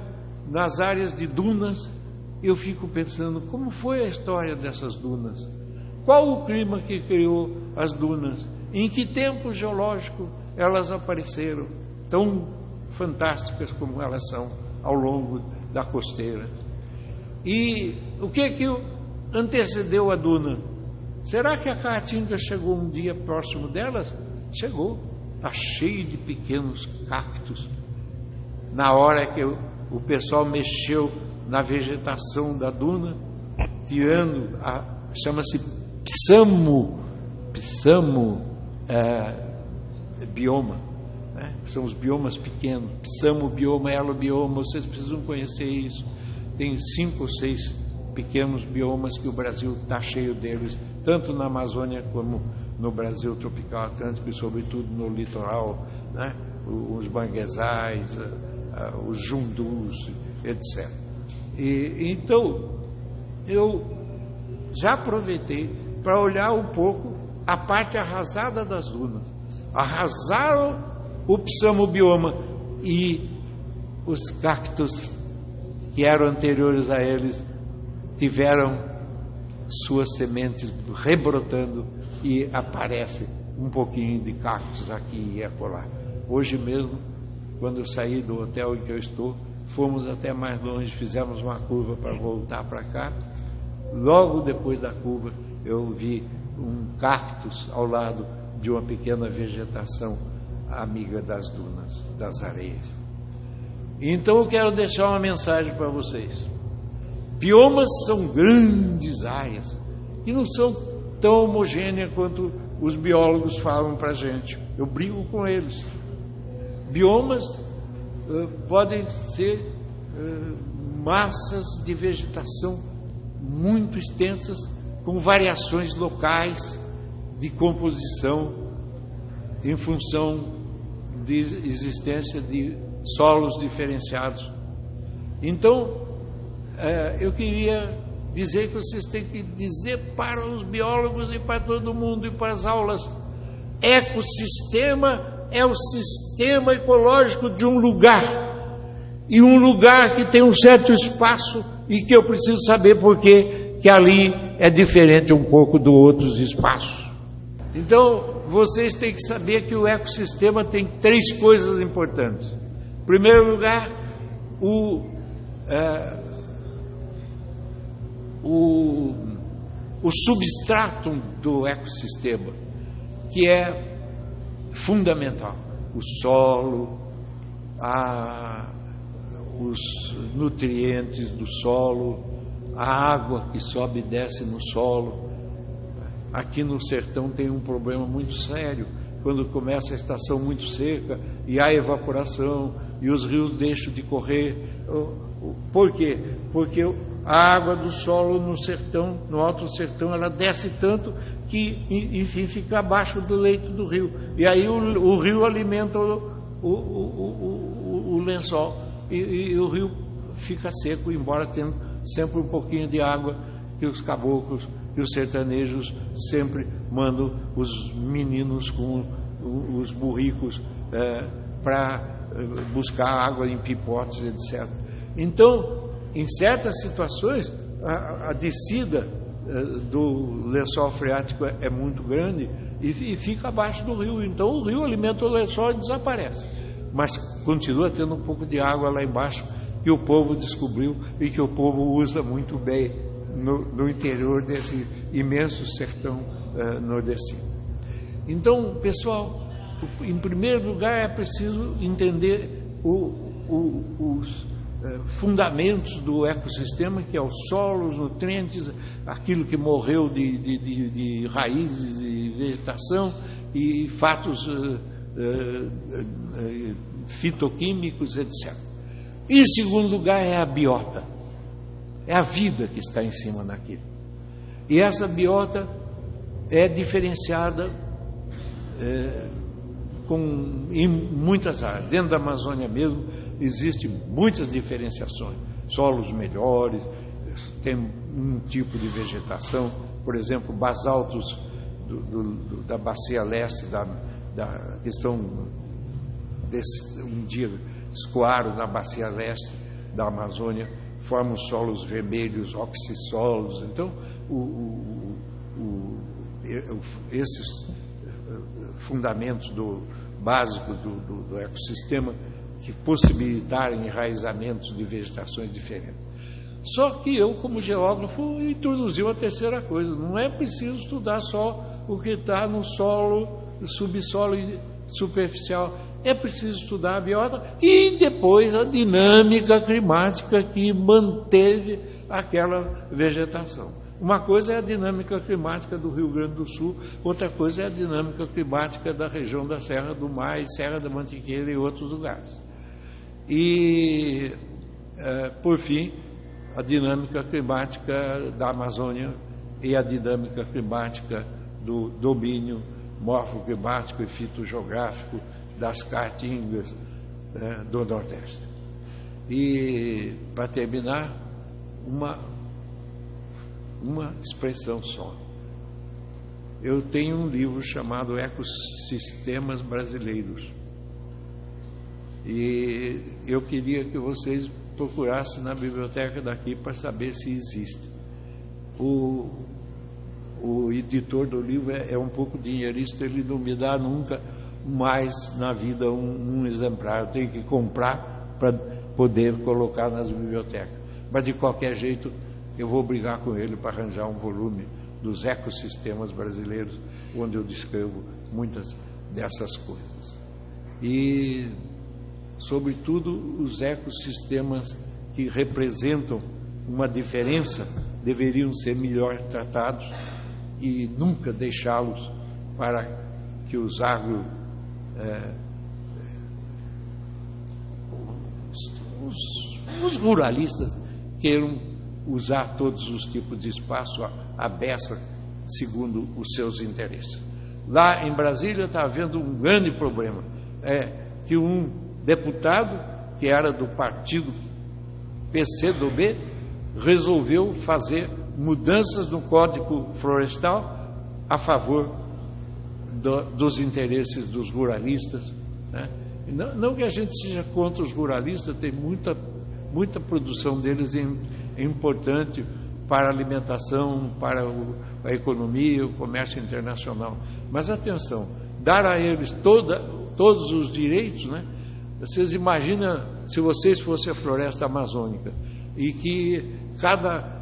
nas áreas de dunas, eu fico pensando como foi a história dessas dunas. Qual o clima que criou as dunas? Em que tempo geológico elas apareceram, tão fantásticas como elas são ao longo da costeira? E o que antecedeu a duna? Será que a Caatinga chegou um dia próximo delas? Chegou. Está cheio de pequenos cactos. Na hora que o pessoal mexeu na vegetação da duna, tirando chama-se psamo bioma, né? São os biomas pequenos, psamo bioma, elobioma, vocês precisam conhecer isso. Tem 5 ou 6 pequenos biomas que o Brasil está cheio deles, tanto na Amazônia como no Brasil tropical atlântico e sobretudo no litoral, né? Os manguezais, os jundus, etc. Então, eu já aproveitei para olhar um pouco a parte arrasada das dunas. Arrasaram o psamobioma e os cactos que eram anteriores a eles tiveram suas sementes rebrotando e aparece um pouquinho de cactos aqui e acolá. Hoje mesmo, quando eu saí do hotel em que eu estou, fomos até mais longe, fizemos uma curva para voltar para cá. Logo depois da curva, eu vi um cactus ao lado de uma pequena vegetação amiga das dunas, das areias. Então eu quero deixar uma mensagem para vocês. Biomas são grandes áreas que não são tão homogêneas quanto os biólogos falam para a gente. Eu brigo com eles. Biomas podem ser massas de vegetação muito extensas, com variações locais de composição em função de existência de solos diferenciados. Então, eu queria dizer que vocês têm que dizer para os biólogos e para todo mundo e para as aulas: ecossistema é o sistema ecológico de um lugar, e um lugar que tem um certo espaço e que eu preciso saber por quê, que ali é diferente um pouco dos outros espaços. Então, vocês têm que saber que o ecossistema tem 3 coisas importantes. Em primeiro lugar, o substrato do ecossistema, que é fundamental: o solo, os nutrientes do solo, a água que sobe e desce no solo. Aqui no sertão tem um problema muito sério, quando começa a estação muito seca e há evaporação e os rios deixam de correr. Por quê? Porque a água do solo no sertão, no alto sertão, ela desce tanto que, enfim, fica abaixo do leito do rio. E aí o rio alimenta o lençol e o rio fica seco, embora tendo sempre um pouquinho de água que os caboclos e os sertanejos sempre mandam os meninos com os burricos para buscar água em pipotes, etc. Então, em certas situações, a descida do lençol freático é muito grande e fica abaixo do rio. Então o rio alimenta o lençol e desaparece, mas continua tendo um pouco de água lá embaixo que o povo descobriu e que o povo usa muito bem no interior desse imenso sertão nordestino. Então, pessoal, em primeiro lugar é preciso entender os fundamentos do ecossistema, que é o solo, os nutrientes, aquilo que morreu de raízes e vegetação e fatos fitoquímicos, etc. Em segundo lugar é a biota, é a vida que está em cima daquilo. E essa biota é diferenciada em muitas áreas. Dentro da Amazônia mesmo existem muitas diferenciações, solos melhores, tem um tipo de vegetação, por exemplo, basaltos da bacia leste, que estão um dia escoaram na bacia leste da Amazônia, formam solos vermelhos, oxissolos. Então, esses fundamentos básicos do ecossistema que possibilitarem enraizamentos de vegetações diferentes. Só que eu, como geógrafo, introduzi uma terceira coisa. Não é preciso estudar só o que está no solo, subsolo e superficial. É preciso estudar a biota e depois a dinâmica climática que manteve aquela vegetação. Uma coisa é a dinâmica climática do Rio Grande do Sul, outra coisa é a dinâmica climática da região da Serra do Mar, Serra da Mantiqueira e outros lugares. E, por fim, a dinâmica climática da Amazônia e a dinâmica climática do domínio morfoclimático e fitogeográfico das caatingas do Nordeste. E, para terminar, uma expressão só. Eu tenho um livro chamado Ecossistemas Brasileiros. E eu queria que vocês procurassem na biblioteca daqui para saber se existe. O editor do livro é um pouco dinheirista, ele não me dá nunca mais na vida um exemplar. Eu tenho que comprar para poder colocar nas bibliotecas. Mas, de qualquer jeito, eu vou brigar com ele para arranjar um volume dos ecossistemas brasileiros, onde eu descrevo muitas dessas coisas. E, sobretudo, os ecossistemas que representam uma diferença deveriam ser melhor tratados e nunca deixá-los para que os os ruralistas queiram usar todos os tipos de espaço à beça, segundo os seus interesses. Lá em Brasília está havendo um grande problema, que um deputado, que era do partido PCdoB, resolveu fazer mudanças no Código Florestal a favor dos interesses dos ruralistas, né? Não que a gente seja contra os ruralistas, tem muita produção deles importante para a alimentação, para a economia, o comércio internacional. Mas atenção, dar a eles todos os direitos, né? Vocês imaginam se vocês fossem a floresta amazônica e que cada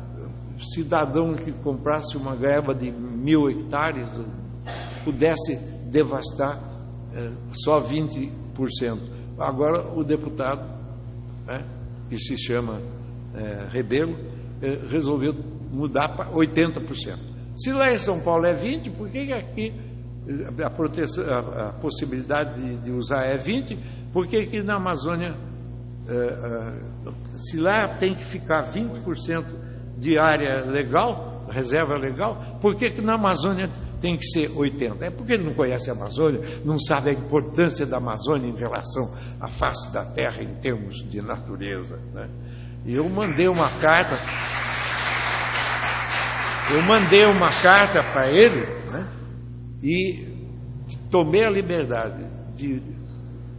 cidadão que comprasse uma greva de 1.000 hectares pudesse devastar só 20%. Agora o deputado, que se chama Rebelo, resolveu mudar para 80%. Se lá em São Paulo é 20%, por que aqui a possibilidade de usar é 20%? Por que na Amazônia, se lá tem que ficar 20% de área legal, reserva legal, por que na Amazônia tem que ser 80%? É porque ele não conhece a Amazônia, não sabe a importância da Amazônia em relação à face da Terra em termos de natureza, né? E eu mandei uma carta para ele, né? E tomei a liberdade de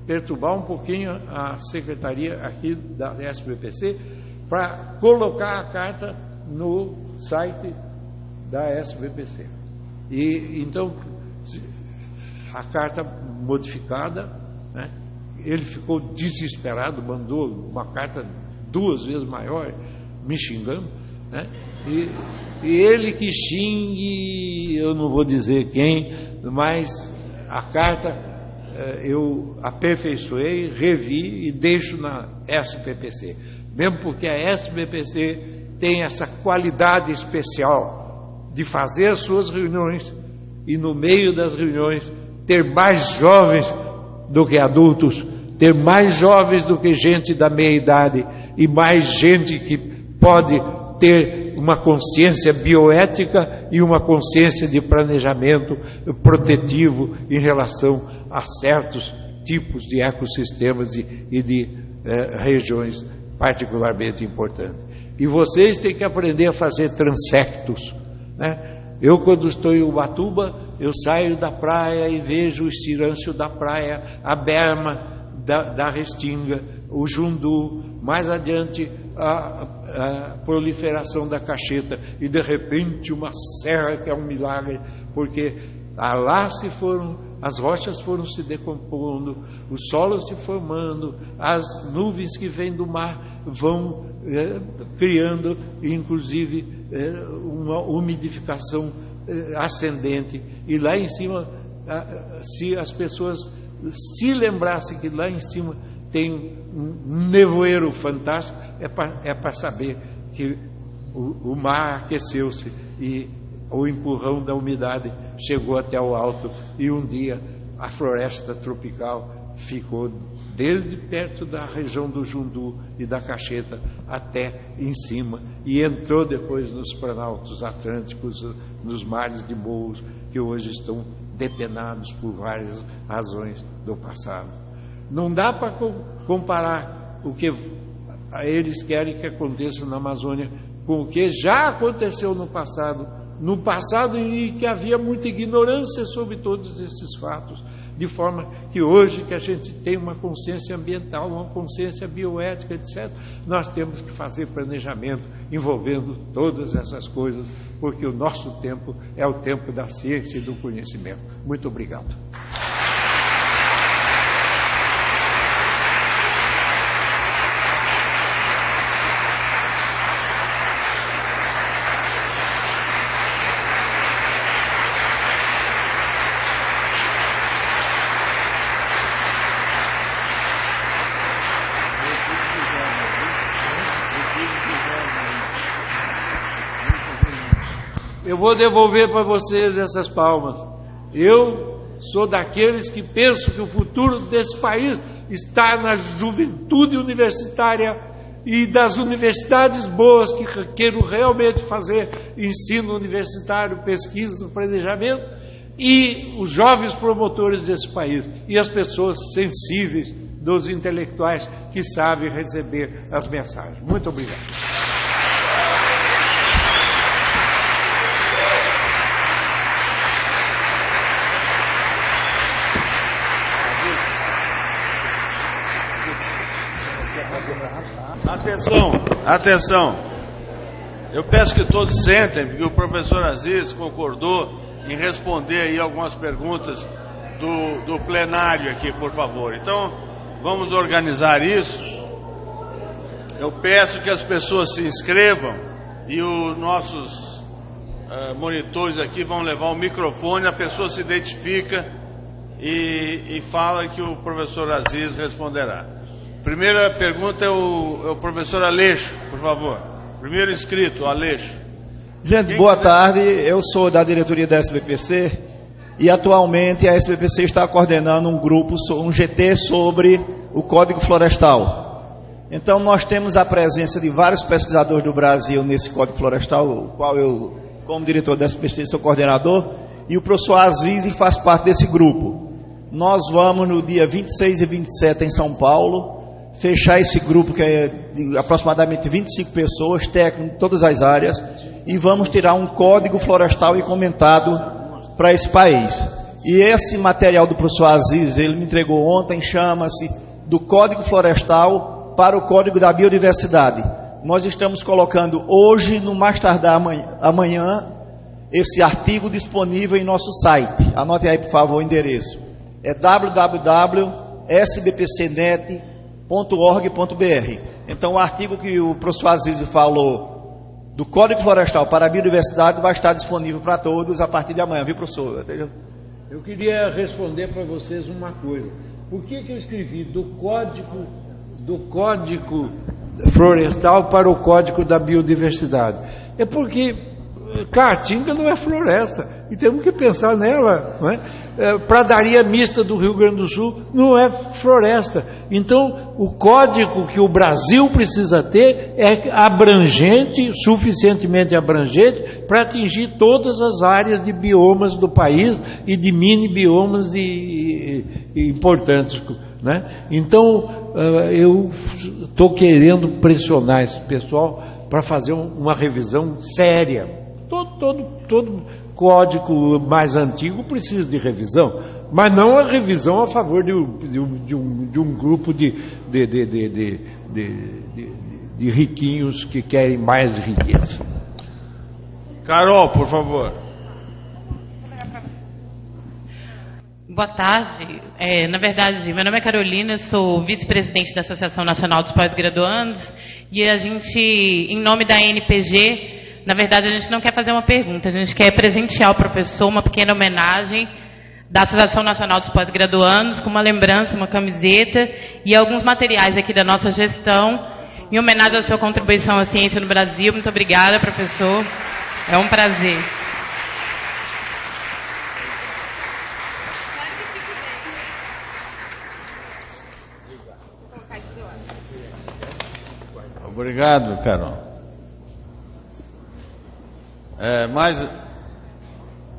perturbar um pouquinho a secretaria aqui da SBPC para colocar a carta no site da SBPC. E então a carta modificada, né? Ele ficou desesperado, mandou uma carta 2 vezes maior, me xingando, né? E ele que xingue, eu não vou dizer quem, mas a carta eu aperfeiçoei, revi e deixo na SBPC, mesmo porque a SBPC tem essa qualidade especial de fazer as suas reuniões e no meio das reuniões ter mais jovens do que adultos, ter mais jovens do que gente da meia idade e mais gente que pode ter uma consciência bioética e uma consciência de planejamento protetivo em relação a certos tipos de ecossistemas e de regiões particularmente importantes. E vocês têm que aprender a fazer transectos, né? Eu, quando estou em Ubatuba, eu saio da praia e vejo o estirâncio da praia, a berma da Restinga, o Jundu, mais adiante a proliferação da cacheta, e de repente uma serra que é um milagre, porque lá as rochas foram se decompondo, o solo se formando, as nuvens que vêm do mar vão criando, inclusive, uma umidificação ascendente, e lá em cima, se as pessoas se lembrassem que lá em cima tem um nevoeiro fantástico, é para saber que o mar aqueceu-se e o empurrão da umidade chegou até o alto, e um dia a floresta tropical ficou desde perto da região do Jundu e da Cacheta até em cima, e entrou depois nos planaltos atlânticos, nos mares de morros que hoje estão depenados por várias razões do passado. Não dá para comparar o que eles querem que aconteça na Amazônia com o que já aconteceu no passado e que havia muita ignorância sobre todos esses fatos, de forma que hoje que a gente tem uma consciência ambiental, uma consciência bioética, etc., nós temos que fazer planejamento envolvendo todas essas coisas, porque o nosso tempo é o tempo da ciência e do conhecimento. Muito obrigado. Eu vou devolver para vocês essas palmas. Eu sou daqueles que pensam que o futuro desse país está na juventude universitária e das universidades boas que queiram realmente fazer ensino universitário, pesquisa, planejamento, e os jovens promotores desse país e as pessoas sensíveis dos intelectuais que sabem receber as mensagens. Muito obrigado. Atenção, eu peço que todos sentem, porque o professor Aziz concordou em responder aí algumas perguntas do plenário aqui, por favor. Então, vamos organizar isso. Eu peço que as pessoas se inscrevam e os nossos monitores aqui vão levar o microfone, a pessoa se identifica e fala que o professor Aziz responderá. Primeira pergunta é o professor Aleixo, por favor. Primeiro inscrito, Aleixo. Gente, boa tarde. Eu sou da diretoria da SBPC e atualmente a SBPC está coordenando um grupo, um GT sobre o Código Florestal. Então nós temos a presença de vários pesquisadores do Brasil nesse Código Florestal, o qual eu, como diretor da SBPC, sou coordenador, e o professor Aziz faz parte desse grupo. Nós vamos no dia 26 e 27 em São Paulo fechar esse grupo, que é de aproximadamente 25 pessoas, técnicos de todas as áreas, e vamos tirar um código florestal e comentado para esse país. E esse material do professor Aziz, ele me entregou ontem, chama-se do Código Florestal para o Código da Biodiversidade. Nós estamos colocando hoje, no mais tardar amanhã, esse artigo disponível em nosso site. Anote aí, por favor, o endereço. É www.sbpcnet.org.br. Então, o artigo que o professor Aziz falou do Código Florestal para a Biodiversidade vai estar disponível para todos a partir de amanhã, viu, professor? Eu queria responder para vocês uma coisa. Por que eu escrevi do Código Florestal para o Código da Biodiversidade? É porque Caatinga não é floresta e temos que pensar nela, não é? Pradaria Mista do Rio Grande do Sul não é floresta. Então, o código que o Brasil precisa ter é abrangente, suficientemente abrangente, para atingir todas as áreas de biomas do país e de mini biomas importantes, né? Então, eu estou querendo pressionar esse pessoal para fazer uma revisão séria. Todo código mais antigo precisa de revisão, mas não a revisão a favor de um grupo de de riquinhos que querem mais riqueza. Carol, por favor. Boa tarde. Na verdade, meu nome é Carolina, eu sou vice-presidente da Associação Nacional dos Pós-Graduandos e a gente, em nome da NPG, na verdade a gente não quer fazer uma pergunta, a gente quer presentear o professor uma pequena homenagem da Associação Nacional dos Pós-Graduandos com uma lembrança, uma camiseta e alguns materiais aqui da nossa gestão em homenagem à sua contribuição à ciência no Brasil. Muito obrigada, professor. É um prazer. Obrigado, Carol. Mais...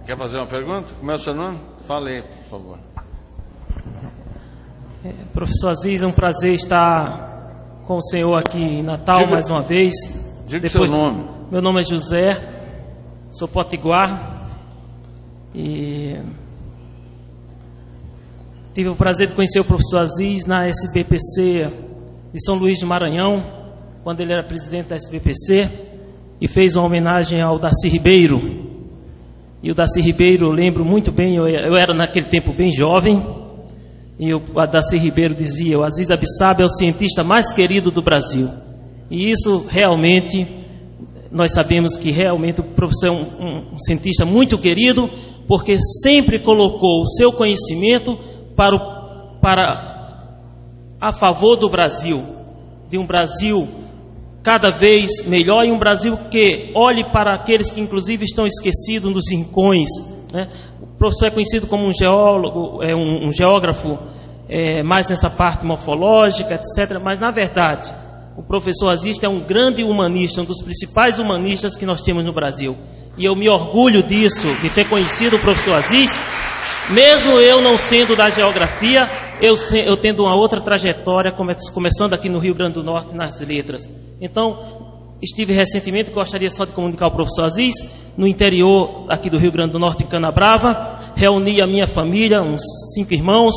Quer fazer uma pergunta? Como é o seu nome? Fale aí, por favor. Professor Aziz, é um prazer estar com o senhor aqui em Natal mais uma vez. Diga o seu nome. Meu nome é José, sou potiguar e tive o prazer de conhecer o professor Aziz na SBPC de São Luís de Maranhão, quando ele era presidente da SBPC, e fez uma homenagem ao Darcy Ribeiro. E o Darcy Ribeiro, eu lembro muito bem, eu era naquele tempo bem jovem, e o Darcy Ribeiro dizia: o Aziz Abissab é o cientista mais querido do Brasil. E isso realmente, nós sabemos que realmente o professor é um cientista muito querido, porque sempre colocou o seu conhecimento a favor do Brasil, de um Brasil cada vez melhor e um Brasil que olhe para aqueles que inclusive estão esquecidos nos rincões, né? O professor é conhecido como um geólogo, um geógrafo, mais nessa parte morfológica, etc. Mas na verdade, o professor Aziz é um grande humanista, um dos principais humanistas que nós temos no Brasil. E eu me orgulho disso, de ter conhecido o professor Aziz, mesmo eu não sendo da geografia, eu tendo uma outra trajetória, começando aqui no Rio Grande do Norte, nas letras. Então, estive recentemente, gostaria só de comunicar ao professor Aziz, no interior aqui do Rio Grande do Norte, em Canabrava, reuni a minha família, uns 5 irmãos,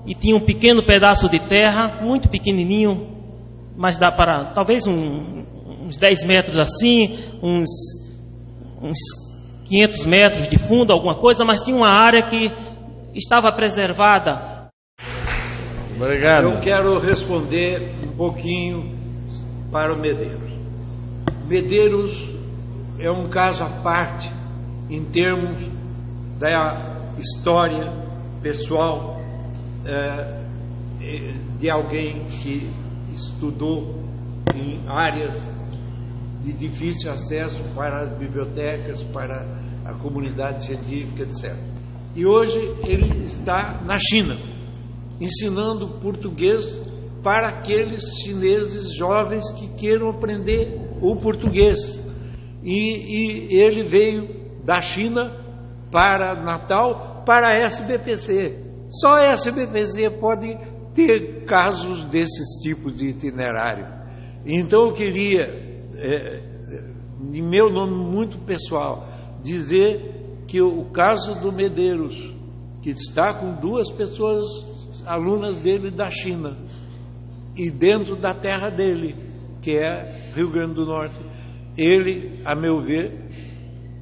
e tinha um pequeno pedaço de terra, muito pequenininho, mas dá para, talvez uns 10 metros assim, uns 500 metros de fundo, alguma coisa, mas tinha uma área que estava preservada. Obrigado. Eu quero responder um pouquinho para o Medeiros. Medeiros é um caso à parte em termos da história pessoal de alguém que estudou em áreas de difícil acesso para as bibliotecas, para a comunidade científica, etc. E hoje ele está na China, ensinando português para aqueles chineses jovens que queiram aprender o português. E ele veio da China para Natal, para a SBPC. Só a SBPC pode ter casos desses tipos de itinerário. Então eu queria, em meu nome muito pessoal, dizer que o caso do Medeiros, que está com 2 pessoas, alunas dele da China, e dentro da terra dele, que é Rio Grande do Norte, ele, a meu ver,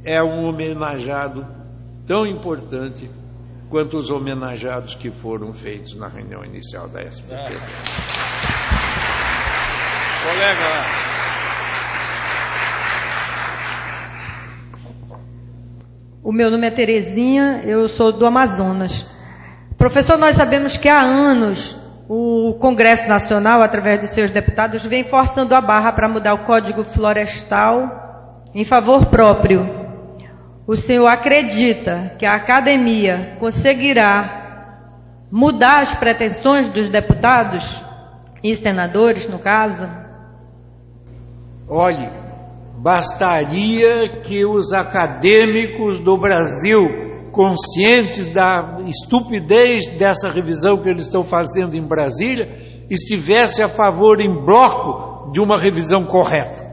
é um homenageado tão importante quanto os homenageados que foram feitos na reunião inicial da SBPC. Colega lá. O meu nome é Terezinha, eu sou do Amazonas. Professor, nós sabemos que há anos o Congresso Nacional, através de seus deputados, vem forçando a barra para mudar o Código Florestal em favor próprio. O senhor acredita que a academia conseguirá mudar as pretensões dos deputados e senadores, no caso? Olhe, bastaria que os acadêmicos do Brasil, conscientes da estupidez dessa revisão que eles estão fazendo em Brasília, estivessem a favor em bloco de uma revisão correta.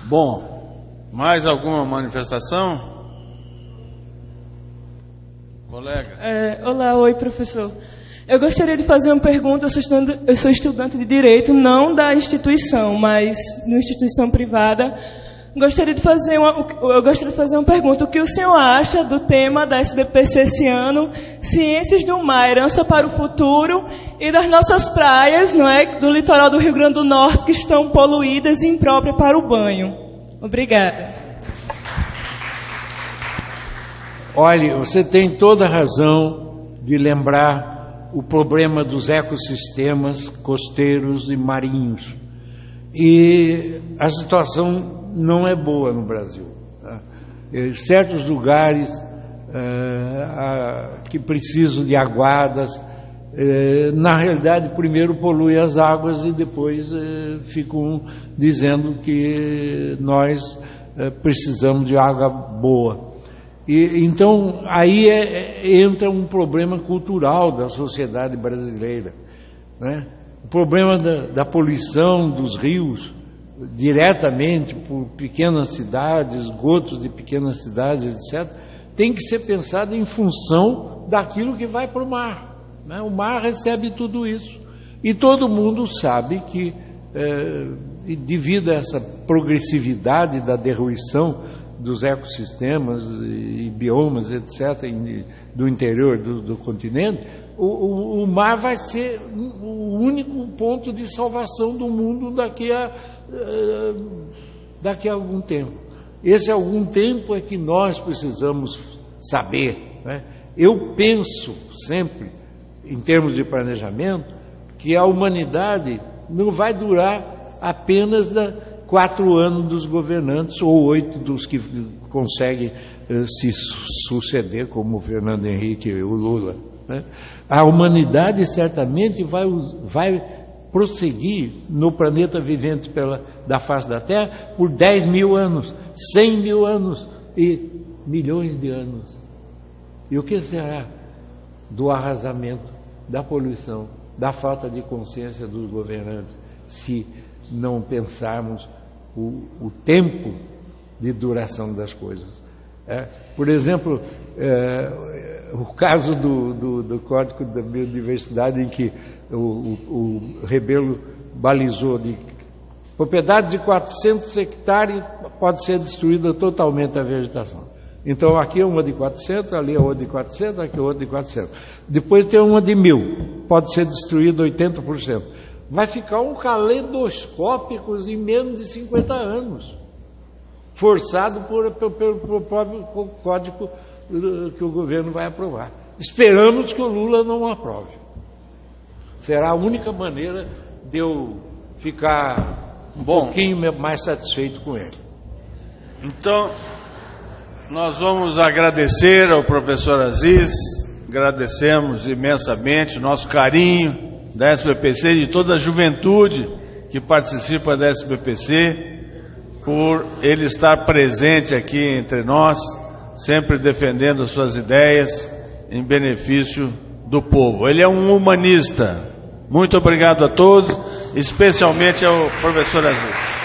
Bom, mais alguma manifestação? Colega. Olá, oi, professor. Eu gostaria de fazer uma pergunta. Eu sou estudante de Direito, não da instituição, mas de uma instituição privada. Eu gostaria de fazer uma pergunta. O que o senhor acha do tema da SBPC esse ano, Ciências do Mar, Herança para o Futuro, e das nossas praias, não é, do litoral do Rio Grande do Norte, que estão poluídas e impróprias para o banho? Obrigada. Olha, você tem toda a razão de lembrar o problema dos ecossistemas costeiros e marinhos. E a situação não é boa no Brasil. Tá? Certos lugares que precisam de aguadas, na realidade, primeiro poluem as águas e depois ficam dizendo que nós precisamos de água boa. Então, aí entra um problema cultural da sociedade brasileira, né? O problema da poluição dos rios, diretamente por pequenas cidades, esgotos de pequenas cidades, etc., tem que ser pensado em função daquilo que vai para o mar, né? O mar recebe tudo isso. E todo mundo sabe que, devido a essa progressividade da derruição dos ecossistemas e biomas, etc., do interior do continente, o mar vai ser o único ponto de salvação do mundo daqui a algum tempo. Esse algum tempo é que nós precisamos saber, né? Eu penso sempre, em termos de planejamento, que a humanidade não vai durar apenas 4 anos dos governantes ou 8 dos que conseguem se suceder, como o Fernando Henrique e o Lula, né? A humanidade certamente vai prosseguir no planeta vivente da face da Terra por 10 mil anos, 100 mil anos e milhões de anos. E o que será do arrasamento, da poluição, da falta de consciência dos governantes, se não pensarmos o tempo de duração das coisas? Por exemplo, o caso do Código da Biodiversidade, em que o Rebelo balizou de propriedade de 400 hectares pode ser destruída totalmente a vegetação. Então aqui é uma de 400, ali é outra de 400, aqui é outra de 400. Depois tem uma de 1000, pode ser destruída 80%. Vai ficar um caleidoscópico em menos de 50 anos, forçado pelo próprio código que o governo vai aprovar. Esperamos que o Lula não aprove. Será a única maneira de eu ficar um pouquinho mais satisfeito com ele. Então, nós vamos agradecer ao professor Aziz, agradecemos imensamente o nosso carinho da SBPC e de toda a juventude que participa da SBPC, por ele estar presente aqui entre nós, sempre defendendo suas ideias em benefício do povo. Ele é um humanista. Muito obrigado a todos, especialmente ao professor Aziz.